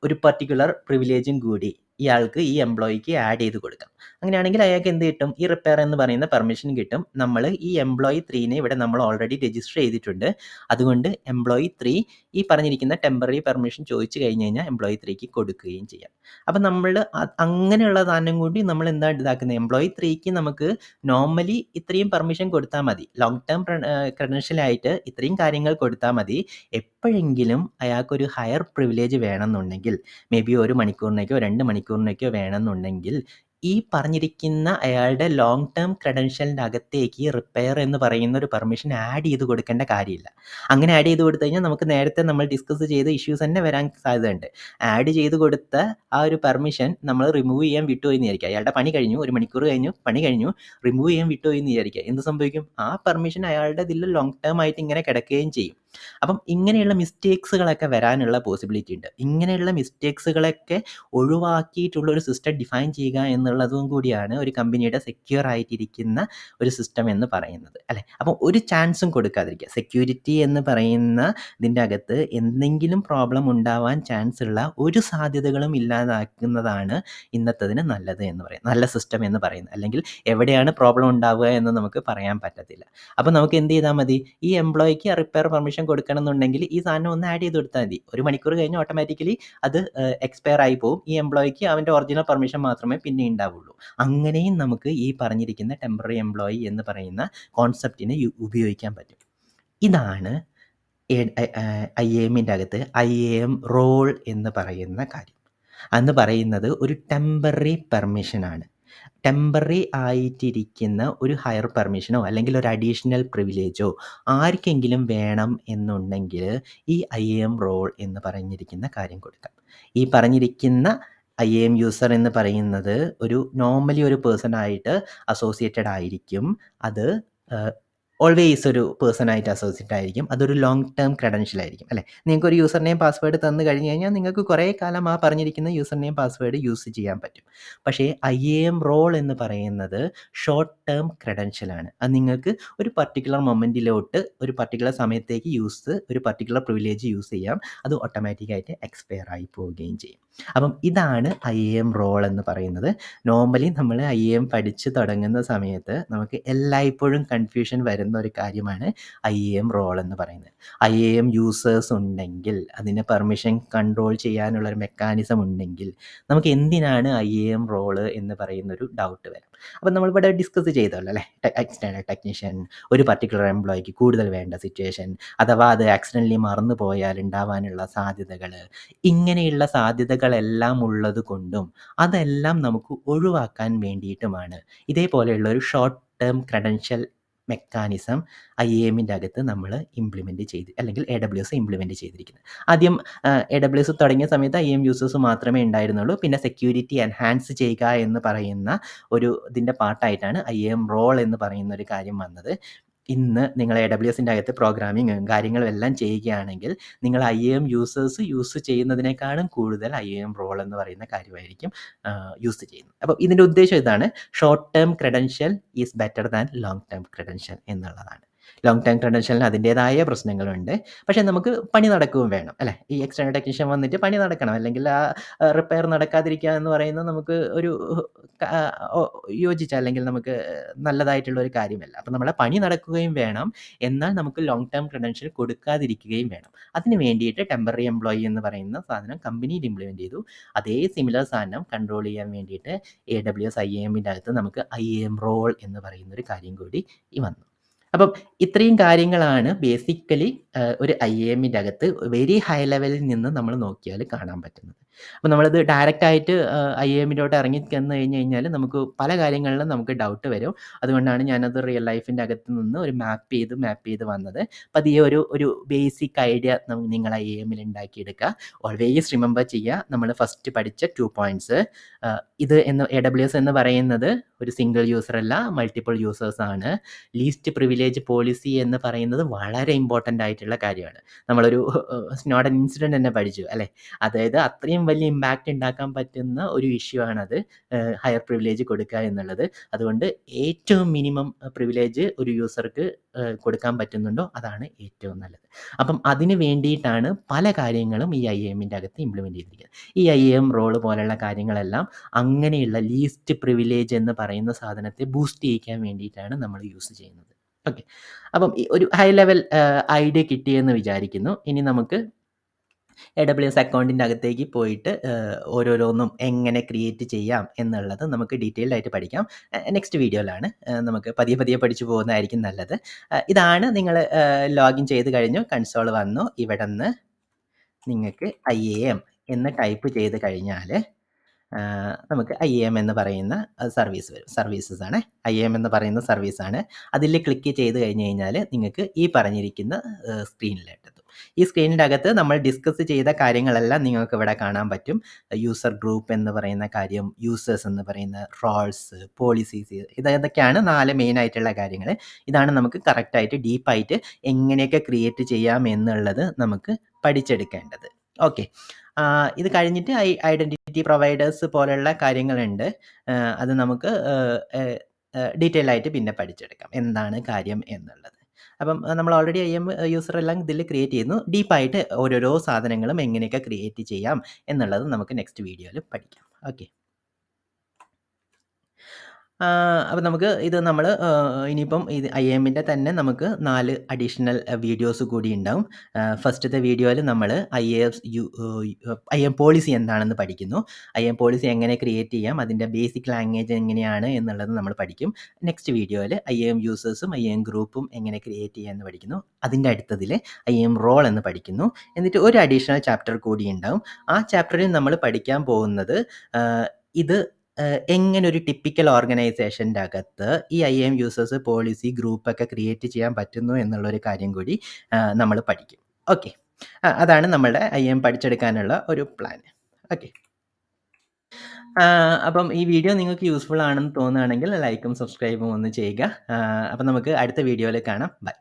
ഒരു പർട്ടിക്കുലർ പ്രിവിലേജും കൂടി ഇയാൾക്ക് ഈ എംപ്ലോയിക്ക് ആഡ് ചെയ്ത് കൊടുക്കാം. അങ്ങനെയാണെങ്കിൽ അയാൾക്ക് എന്ത് കിട്ടും? ഈ റിപ്പയർ എന്ന് പറയുന്ന പെർമിഷൻ കിട്ടും. നമ്മൾ ഈ എംപ്ലോയി 3നെ ഇവിടെ നമ്മൾ ഓൾറെഡി രജിസ്റ്റർ ചെയ്തിട്ടുണ്ട്. അതുകൊണ്ട് എംപ്ലോയി 3 ഈ പറഞ്ഞിരിക്കുന്ന ടെമ്പററി പെർമിഷൻ ചോദിച്ചു കഴിഞ്ഞ് കഴിഞ്ഞാൽ എംപ്ലോയി 3ക്ക് കൊടുക്കുകയും ചെയ്യാം. അപ്പം നമ്മൾ അങ്ങനെയുള്ള സാധനം കൂടി നമ്മൾ എന്താ ഇതാക്കുന്നത്? എംപ്ലോയി 3ക്ക് നമുക്ക് നോർമലി ഇത്രയും പെർമിഷൻ കൊടുത്താൽ മതി. ലോങ് ടേം ക്രെഡൻഷ്യലായിട്ട് ഇത്രയും കാര്യങ്ങൾ കൊടുത്താൽ മതി. എപ്പോഴെങ്കിലും അയാൾക്കൊരു ഹയർ പ്രിവിലേജ് വേണമെന്നുണ്ടെങ്കിൽ, മേ ബി 1 മണിക്കൂറിനേക്കോ 2 മണിക്കൂറിനേക്കോ വേണമെന്നുണ്ടെങ്കിൽ, ഈ പറഞ്ഞിരിക്കുന്ന അയാളുടെ ലോങ് ടേം ക്രെഡൻഷ്യലിൻ്റെ അകത്തേക്ക് റിപ്പയർ എന്ന് പറയുന്ന ഒരു പെർമിഷൻ ആഡ് ചെയ്ത് കൊടുക്കേണ്ട കാര്യമില്ല. അങ്ങനെ ആഡ് ചെയ്ത് കൊടുത്തു കഴിഞ്ഞാൽ നമുക്ക് നേരത്തെ നമ്മൾ ഡിസ്കസ് ചെയ്ത ഇഷ്യൂസ് തന്നെ വരാൻ സാധ്യതയുണ്ട്. ആഡ് ചെയ്ത് കൊടുത്ത ആ ഒരു പെർമിഷൻ നമ്മൾ റിമൂവ് ചെയ്യാൻ വിട്ടുപോയി എന്ന് വിചാരിക്കുക. അയാളുടെ പണി കഴിഞ്ഞു, 1 മണിക്കൂർ കഴിഞ്ഞു, പണി കഴിഞ്ഞു, റിമൂവ് ചെയ്യാൻ വിട്ടുപോയി എന്ന് വിചാരിക്കുക. എന്ത് സംഭവിക്കും? ആ പെർമിഷൻ അയാളുടെ ഇതിൽ ലോങ് ടേം ആയിട്ട് ഇങ്ങനെ കിടക്കുകയും ചെയ്യും. അപ്പം ഇങ്ങനെയുള്ള മിസ്റ്റേക്സുകളൊക്കെ വരാനുള്ള പോസിബിലിറ്റി ഉണ്ട്. ഇങ്ങനെയുള്ള മിസ്റ്റേക്സുകളൊക്കെ ഒഴിവാക്കിയിട്ടുള്ള ഒരു സിസ്റ്റം ഡിഫൈൻ ചെയ്യുക എന്നുള്ളതും കൂടിയാണ് ഒരു കമ്പനിയുടെ സെക്യൂർ ആയിട്ടിരിക്കുന്ന ഒരു സിസ്റ്റം എന്ന് പറയുന്നത്, അല്ലേ? അപ്പം ഒരു ചാൻസും കൊടുക്കാതിരിക്കുക. സെക്യൂരിറ്റി എന്ന് പറയുന്ന ഇതിൻ്റെ അകത്ത് എന്തെങ്കിലും പ്രോബ്ലം ഉണ്ടാവാൻ ചാൻസ് ഉള്ള ഒരു സാധ്യതകളും ഇല്ലാതാക്കുന്നതാണ് ഇന്നത്തതിന് നല്ലത് എന്ന് പറയുന്നത്, നല്ല സിസ്റ്റം എന്ന് പറയുന്നത്. അല്ലെങ്കിൽ എവിടെയാണ് പ്രോബ്ലം ഉണ്ടാവുക എന്ന് നമുക്ക് പറയാൻ പറ്റത്തില്ല. അപ്പം നമുക്ക് എന്ത് ചെയ്താൽ മതി? ഈ എംപ്ലോയിക്ക് റിപ്പയർ പെർമിഷൻ കൊടുക്കണം എന്നുണ്ടെങ്കിൽ ഈ സാധനം ഒന്ന് ആഡ് ചെയ്ത് കൊടുത്താൽ മതി. 1 മണിക്കൂർ കഴിഞ്ഞ് ഓട്ടോമാറ്റിക്കലി അത് എക്സ്പയർ ആയി പോകും. ഈ എംപ്ലോയിക്ക് അവൻ്റെ ഒറിജിനൽ പെർമിഷൻ മാത്രമേ പിന്നെ ഉണ്ടാവുള്ളൂ. അങ്ങനെയും നമുക്ക് ഈ പറഞ്ഞിരിക്കുന്ന ടെമ്പററി എംപ്ലോയി എന്ന് പറയുന്ന കോൺസെപ്റ്റിനെ ഉപയോഗിക്കാൻ പറ്റും. ഇതാണ് IAMൻ്റെ അകത്ത് IAM റോൾ എന്ന് പറയുന്ന കാര്യം. എന്ന് പറയുന്നത് ഒരു ടെമ്പററി പെർമിഷനാണ്. ടെമ്പററി ആയിട്ടിരിക്കുന്ന ഒരു ഹയർ പെർമിഷനോ അല്ലെങ്കിൽ ഒരു അഡീഷണൽ പ്രിവിലേജോ ആർക്കെങ്കിലും വേണം എന്നുണ്ടെങ്കിൽ ഈ IAM റോൾ എന്ന് പറഞ്ഞിരിക്കുന്ന കാര്യം കൊടുക്കാം. ഈ പറഞ്ഞിരിക്കുന്ന IAM യൂസർ എന്ന് പറയുന്നത് നോർമലി ഒരു പേഴ്സൺ ആയിട്ട് അസോസിയേറ്റഡ് ആയിരിക്കും. അത് ഓൾവേസ് ഒരു പേഴ്സൺ ആയിട്ട് അസോസിയേറ്റ് ആയിരിക്കും. അതൊരു ലോങ് ടേം ക്രെഡൻഷ്യൽ ആയിരിക്കും, അല്ലേ? നിങ്ങൾക്കൊരു യൂസർ നെയിം പാസ്വേഡ് തന്നു കഴിഞ്ഞ് കഴിഞ്ഞാൽ നിങ്ങൾക്ക് കുറേ കാലം ആ പറഞ്ഞിരിക്കുന്ന യൂസർ നെയിം പാസ്വേഡ് യൂസ് ചെയ്യാൻ പറ്റും. പക്ഷേ IAM റോൾ എന്ന് പറയുന്നത് ഷോർട്ട് ടേം ക്രെഡൻഷ്യലാണ്. അത് നിങ്ങൾക്ക് ഒരു പർട്ടിക്കുലർ മൊമെൻറ്റിലോട്ട് ഒരു പർട്ടിക്കുലർ സമയത്തേക്ക് ഒരു പർട്ടിക്കുലർ പ്രിവിലേജ് യൂസ് ചെയ്യാം. അത് ഓട്ടോമാറ്റിക്കായിട്ട് എക്സ്പയർ ആയി പോവുകയും ചെയ്യും. അപ്പം ഇതാണ് IAM റോൾ എന്ന് പറയുന്നത്. നോർമലി നമ്മൾ IAM പഠിച്ച് തുടങ്ങുന്ന സമയത്ത് നമുക്ക് എല്ലായ്പ്പോഴും കൺഫ്യൂഷൻ വരുന്ന ഒരു കാര്യമാണ് IAM റോൾ എന്ന് പറയുന്നത്. IAM യൂസേഴ്സ് ഉണ്ടെങ്കിൽ, അതിന് പെർമിഷൻ കൺട്രോൾ ചെയ്യാനുള്ളൊരു മെക്കാനിസം ഉണ്ടെങ്കിൽ നമുക്ക് എന്തിനാണ് IAM റോള് എന്ന് പറയുന്നൊരു ഡൗട്ട് വരും. അപ്പം നമ്മളിവിടെ ഡിസ്കസ് ചെയ്തല്ലോ, അല്ലേ? എക്സ്റ്റേണൽ ടെക്നീഷ്യൻ, ഒരു പർട്ടിക്കുലർ എംപ്ലോയിക്ക് കൂടുതൽ വേണ്ട സിറ്റുവേഷൻ, അഥവാ അത് ആക്സിഡൻ്റലി മറന്നു പോയാൽ ഉണ്ടാവാനുള്ള സാധ്യതകൾ, ഇങ്ങനെയുള്ള സാധ്യതകളെല്ലാം ഉള്ളത് കൊണ്ടും അതെല്ലാം നമുക്ക് ഒഴിവാക്കാൻ വേണ്ടിയിട്ടുമാണ് ഇതേപോലെയുള്ള ഒരു ഷോർട്ട് ടേം ക്രെഡൻഷ്യൽ മെക്കാനിസം IAMൻ്റെ അകത്ത് നമ്മൾ ഇംപ്ലിമെൻറ്റ് ചെയ്ത്, അല്ലെങ്കിൽ AWS ഇംപ്ലിമെൻറ്റ് ചെയ്തിരിക്കുന്നത്. ആദ്യം AWS തുടങ്ങിയ സമയത്ത് IAM യൂസേഴ്സ് മാത്രമേ ഉണ്ടായിരുന്നുള്ളൂ. പിന്നെ സെക്യൂരിറ്റി എൻഹാൻസ് ചെയ്യുക എന്ന് പറയുന്ന ഇതിൻ്റെ പാർട്ടായിട്ടാണ് IAM റോൾ എന്ന് പറയുന്ന ഒരു കാര്യം വന്നത്. ഇന്ന് നിങ്ങൾ AWSൻ്റെ അകത്ത് പ്രോഗ്രാമിങ്ങും കാര്യങ്ങളും എല്ലാം ചെയ്യുകയാണെങ്കിൽ നിങ്ങൾ IAM യൂസേഴ്സ് യൂസ് ചെയ്യുന്നതിനേക്കാളും കൂടുതൽ IAM റോൾ എന്ന് പറയുന്ന കാര്യമായിരിക്കും യൂസ് ചെയ്യുന്നത്. അപ്പം ഇതിൻ്റെ ഉദ്ദേശം ഇതാണ്: short term credential is better than long term credential എന്നുള്ളതാണ്. ലോങ് ടേം ക്രെഡൻഷ്യലിന് അതിൻ്റേതായ പ്രശ്നങ്ങളുണ്ട്. പക്ഷേ നമുക്ക് പണി നടക്കുകയും വേണം, അല്ലേ? ഈ എക്സ്റ്റേണൽ ടെക്നീഷ്യൻ വന്നിട്ട് പണി നടക്കണം, അല്ലെങ്കിൽ ആ റിപ്പയർ നടക്കാതിരിക്കുക എന്ന് പറയുന്നത് നമുക്ക് ഒരു യോജിച്ച, അല്ലെങ്കിൽ നമുക്ക് നല്ലതായിട്ടുള്ള ഒരു കാര്യമല്ല. അപ്പം നമ്മളെ പണി നടക്കുകയും വേണം, എന്നാൽ നമുക്ക് ലോങ് ടേം ക്രെഡൻഷ്യൽ കൊടുക്കാതിരിക്കുകയും വേണം. അതിന് വേണ്ടിയിട്ട് ടെമ്പററി എംപ്ലോയി എന്ന് പറയുന്ന സാധനം കമ്പനിയിൽ ഇംപ്ലിമെൻറ്റ് ചെയ്തു. അതേ സിമിലർ സാധനം കൺട്രോൾ ചെയ്യാൻ വേണ്ടിയിട്ട് AWS IAMൻ്റെ അകത്ത് നമുക്ക് IAM റോൾ എന്ന് പറയുന്നൊരു കാര്യം കൂടി വന്നു. അപ്പം ഇത്രയും കാര്യങ്ങളാണ് ബേസിക്കലി ഒരു IAMൻ്റെ അകത്ത് വെരി ഹൈ ലെവലിൽ നിന്ന് നമ്മൾ നോക്കിയാൽ കാണാൻ പറ്റുന്നത്. അപ്പോൾ നമ്മളത് ഡയറക്റ്റായിട്ട് IAMലോട്ട് ഇറങ്ങി ചെന്ന് കഴിഞ്ഞ് കഴിഞ്ഞാൽ നമുക്ക് പല കാര്യങ്ങളിലും നമുക്ക് ഡൗട്ട് വരും. അതുകൊണ്ടാണ് ഞാനത് റിയൽ ലൈഫിൻ്റെ അകത്ത് നിന്ന് ഒരു മാപ്പ് ചെയ്ത് വന്നത്. പതിയെ ഒരു ബേസിക് ഐഡിയ നിങ്ങൾ IAMൽ ഉണ്ടാക്കിയെടുക്കുക. ഓൾവേസ് റിമെമ്പർ ചെയ്യുക, നമ്മൾ ഫസ്റ്റ് പഠിച്ച 2 പോയിൻറ്റ്സ്. ഇത് AWS എന്ന് പറയുന്നത് ഒരു സിംഗിൾ യൂസർ അല്ല, മൾട്ടിപ്പിൾ യൂസേഴ്സ് ആണ്. ലീസ്റ്റ് പ്രിവിലേജ് പോളിസി എന്ന് പറയുന്നത് വളരെ ഇമ്പോർട്ടൻ്റ് ആയിട്ടുള്ള കാര്യമാണ്. നമ്മളൊരു സ്നോഡൻ ഇൻസിഡന്റ് തന്നെ പഠിച്ചു അല്ലേ? അതായത് അത്രയും വലിയ ഇമ്പാക്റ്റ് ഉണ്ടാക്കാൻ പറ്റുന്ന ഒരു ഇഷ്യൂ ആണത്, ഹയർ പ്രിവിലേജ് കൊടുക്കുക എന്നുള്ളത്. അതുകൊണ്ട് ഏറ്റവും മിനിമം പ്രിവിലേജ് ഒരു യൂസർക്ക് കൊടുക്കാൻ പറ്റുന്നുണ്ടോ അതാണ് ഏറ്റവും നല്ലത്. അപ്പം അതിന് വേണ്ടിയിട്ടാണ് പല കാര്യങ്ങളും ഈ IAMൻ്റെ അകത്ത് ഇംപ്ലിമെന്റ് ചെയ്തിരിക്കുന്നത്. ഈ IAM റോള് പോലുള്ള കാര്യങ്ങളെല്ലാം അങ്ങനെയുള്ള ലീസ്റ്റ് പ്രിവിലേജ് എന്ന് പറയുന്ന സാധനത്തെ ബൂസ്റ്റ് ചെയ്യിക്കാൻ വേണ്ടിയിട്ടാണ് നമ്മൾ യൂസ് ചെയ്യുന്നത്. ഓക്കെ. അപ്പം ഈ ഒരു ഹൈ ലെവൽ ഐഡിയ കിട്ടിയെന്ന് വിചാരിക്കുന്നു. ഇനി നമുക്ക് AWS അക്കൗണ്ടിൻ്റെ അകത്തേക്ക് പോയിട്ട് ഓരോരോന്നും എങ്ങനെ ക്രിയേറ്റ് ചെയ്യാം എന്നുള്ളത് നമുക്ക് ഡീറ്റെയിൽഡ് ആയിട്ട് പഠിക്കാം. നെക്സ്റ്റ് വീഡിയോയിലാണ്. നമുക്ക് പതിയെ പതിയെ പഠിച്ചു പോകുന്നതായിരിക്കും നല്ലത്. ഇതാണ് നിങ്ങൾ ലോഗിൻ ചെയ്ത് കഴിഞ്ഞു, കൺസോൾ വന്നു. ഇവിടുന്ന് നിങ്ങൾക്ക് IAM എന്ന് ടൈപ്പ് ചെയ്ത് കഴിഞ്ഞാൽ നമുക്ക് IAM എന്ന് പറയുന്ന സർവീസ് വരും. സർവീസസ് ആണ്. IAM എന്ന് പറയുന്ന സർവീസാണ്. അതിൽ ക്ലിക്ക് ചെയ്ത് കഴിഞ്ഞ് കഴിഞ്ഞാൽ നിങ്ങൾക്ക് ഈ പറഞ്ഞിരിക്കുന്ന സ്ക്രീനിലെത്തും. ഈ സ്ക്രീനിൻ്റെ അകത്ത് നമ്മൾ ഡിസ്കസ് ചെയ്ത കാര്യങ്ങളെല്ലാം നിങ്ങൾക്ക് ഇവിടെ കാണാൻ പറ്റും. യൂസർ ഗ്രൂപ്പ് എന്ന് പറയുന്ന കാര്യം, യൂസേഴ്സ് എന്ന് പറയുന്ന റോൾസ്, പോളിസീസ്, ഇതൊക്കെയാണ് 4 മെയിൻ ആയിട്ടുള്ള കാര്യങ്ങൾ. ഇതാണ് നമുക്ക് കറക്റ്റായിട്ട് ഡീപ്പായിട്ട് എങ്ങനെയൊക്കെ ക്രിയേറ്റ് ചെയ്യാം എന്നുള്ളത് നമുക്ക് പഠിച്ചെടുക്കേണ്ടത്. ഓക്കെ. ഇത് കഴിഞ്ഞിട്ട് ഐഡൻറ്റിറ്റി പ്രൊവൈഡേഴ്സ് പോലുള്ള കാര്യങ്ങളുണ്ട്. അത് നമുക്ക് ഡീറ്റെയിൽ ആയിട്ട് പിന്നെ പഠിച്ചെടുക്കാം എന്താണ് കാര്യം എന്നുള്ളത്. അപ്പം നമ്മൾ ഓൾറെഡി IAM യൂസർ എല്ലാം ഇതിൽ ക്രിയേറ്റ് ചെയ്യുന്നു. ഡീപ്പായിട്ട് ഓരോരോ സാധനങ്ങളും എങ്ങനെയൊക്കെ ക്രിയേറ്റ് ചെയ്യാം എന്നുള്ളത് നമുക്ക് നെക്സ്റ്റ് വീഡിയോയിൽ പഠിക്കാം. ഓക്കെ. അപ്പം നമുക്ക് ഇത് നമ്മൾ ഇനിയിപ്പം ഇത് IAMൻ്റെ തന്നെ നമുക്ക് 4 അഡീഷണൽ വീഡിയോസ് കൂടി ഉണ്ടാവും. ഫസ്റ്റത്തെ വീഡിയോയിൽ നമ്മൾ IAM പോളിസി എന്താണെന്ന് പഠിക്കുന്നു. IAM പോളിസി എങ്ങനെ ക്രിയേറ്റ് ചെയ്യാം, അതിൻ്റെ ബേസിക് ലാംഗ്വേജ് എങ്ങനെയാണ് എന്നുള്ളത് നമ്മൾ പഠിക്കും. നെക്സ്റ്റ് വീഡിയോയിൽ IAM യൂസേഴ്സും IAM ഗ്രൂപ്പും എങ്ങനെ ക്രിയേറ്റ് ചെയ്യാമെന്ന് പഠിക്കുന്നു. അതിൻ്റെ അടുത്തതിൽ IAM റോൾ എന്ന് പഠിക്കുന്നു. എന്നിട്ട് ഒരു അഡീഷണൽ ചാപ്റ്റർ കൂടി ഉണ്ടാവും. ആ ചാപ്റ്ററിൽ നമ്മൾ പഠിക്കാൻ പോകുന്നത് ഇത് എങ്ങനെ ഒരു ടിപ്പിക്കൽ ഓർഗനൈസേഷൻ്റെ അകത്ത് ഈ IAM യൂസേഴ്സ്, പോളിസി, ഗ്രൂപ്പൊക്കെ ക്രിയേറ്റ് ചെയ്യാൻ പറ്റുന്നു എന്നുള്ളൊരു കാര്യം കൂടി നമ്മൾ പഠിക്കും. ഓക്കെ. അതാണ് നമ്മളുടെ IAM പഠിച്ചെടുക്കാനുള്ള ഒരു പ്ലാൻ. ഓക്കെ. അപ്പം ഈ വീഡിയോ നിങ്ങൾക്ക് യൂസ്ഫുൾ ആണെന്ന് തോന്നുകയാണെങ്കിൽ ലൈക്കും സബ്സ്ക്രൈബും ഒന്ന് ചെയ്യുക. അപ്പം നമുക്ക് അടുത്ത വീഡിയോയിൽ കാണാം. ബൈ.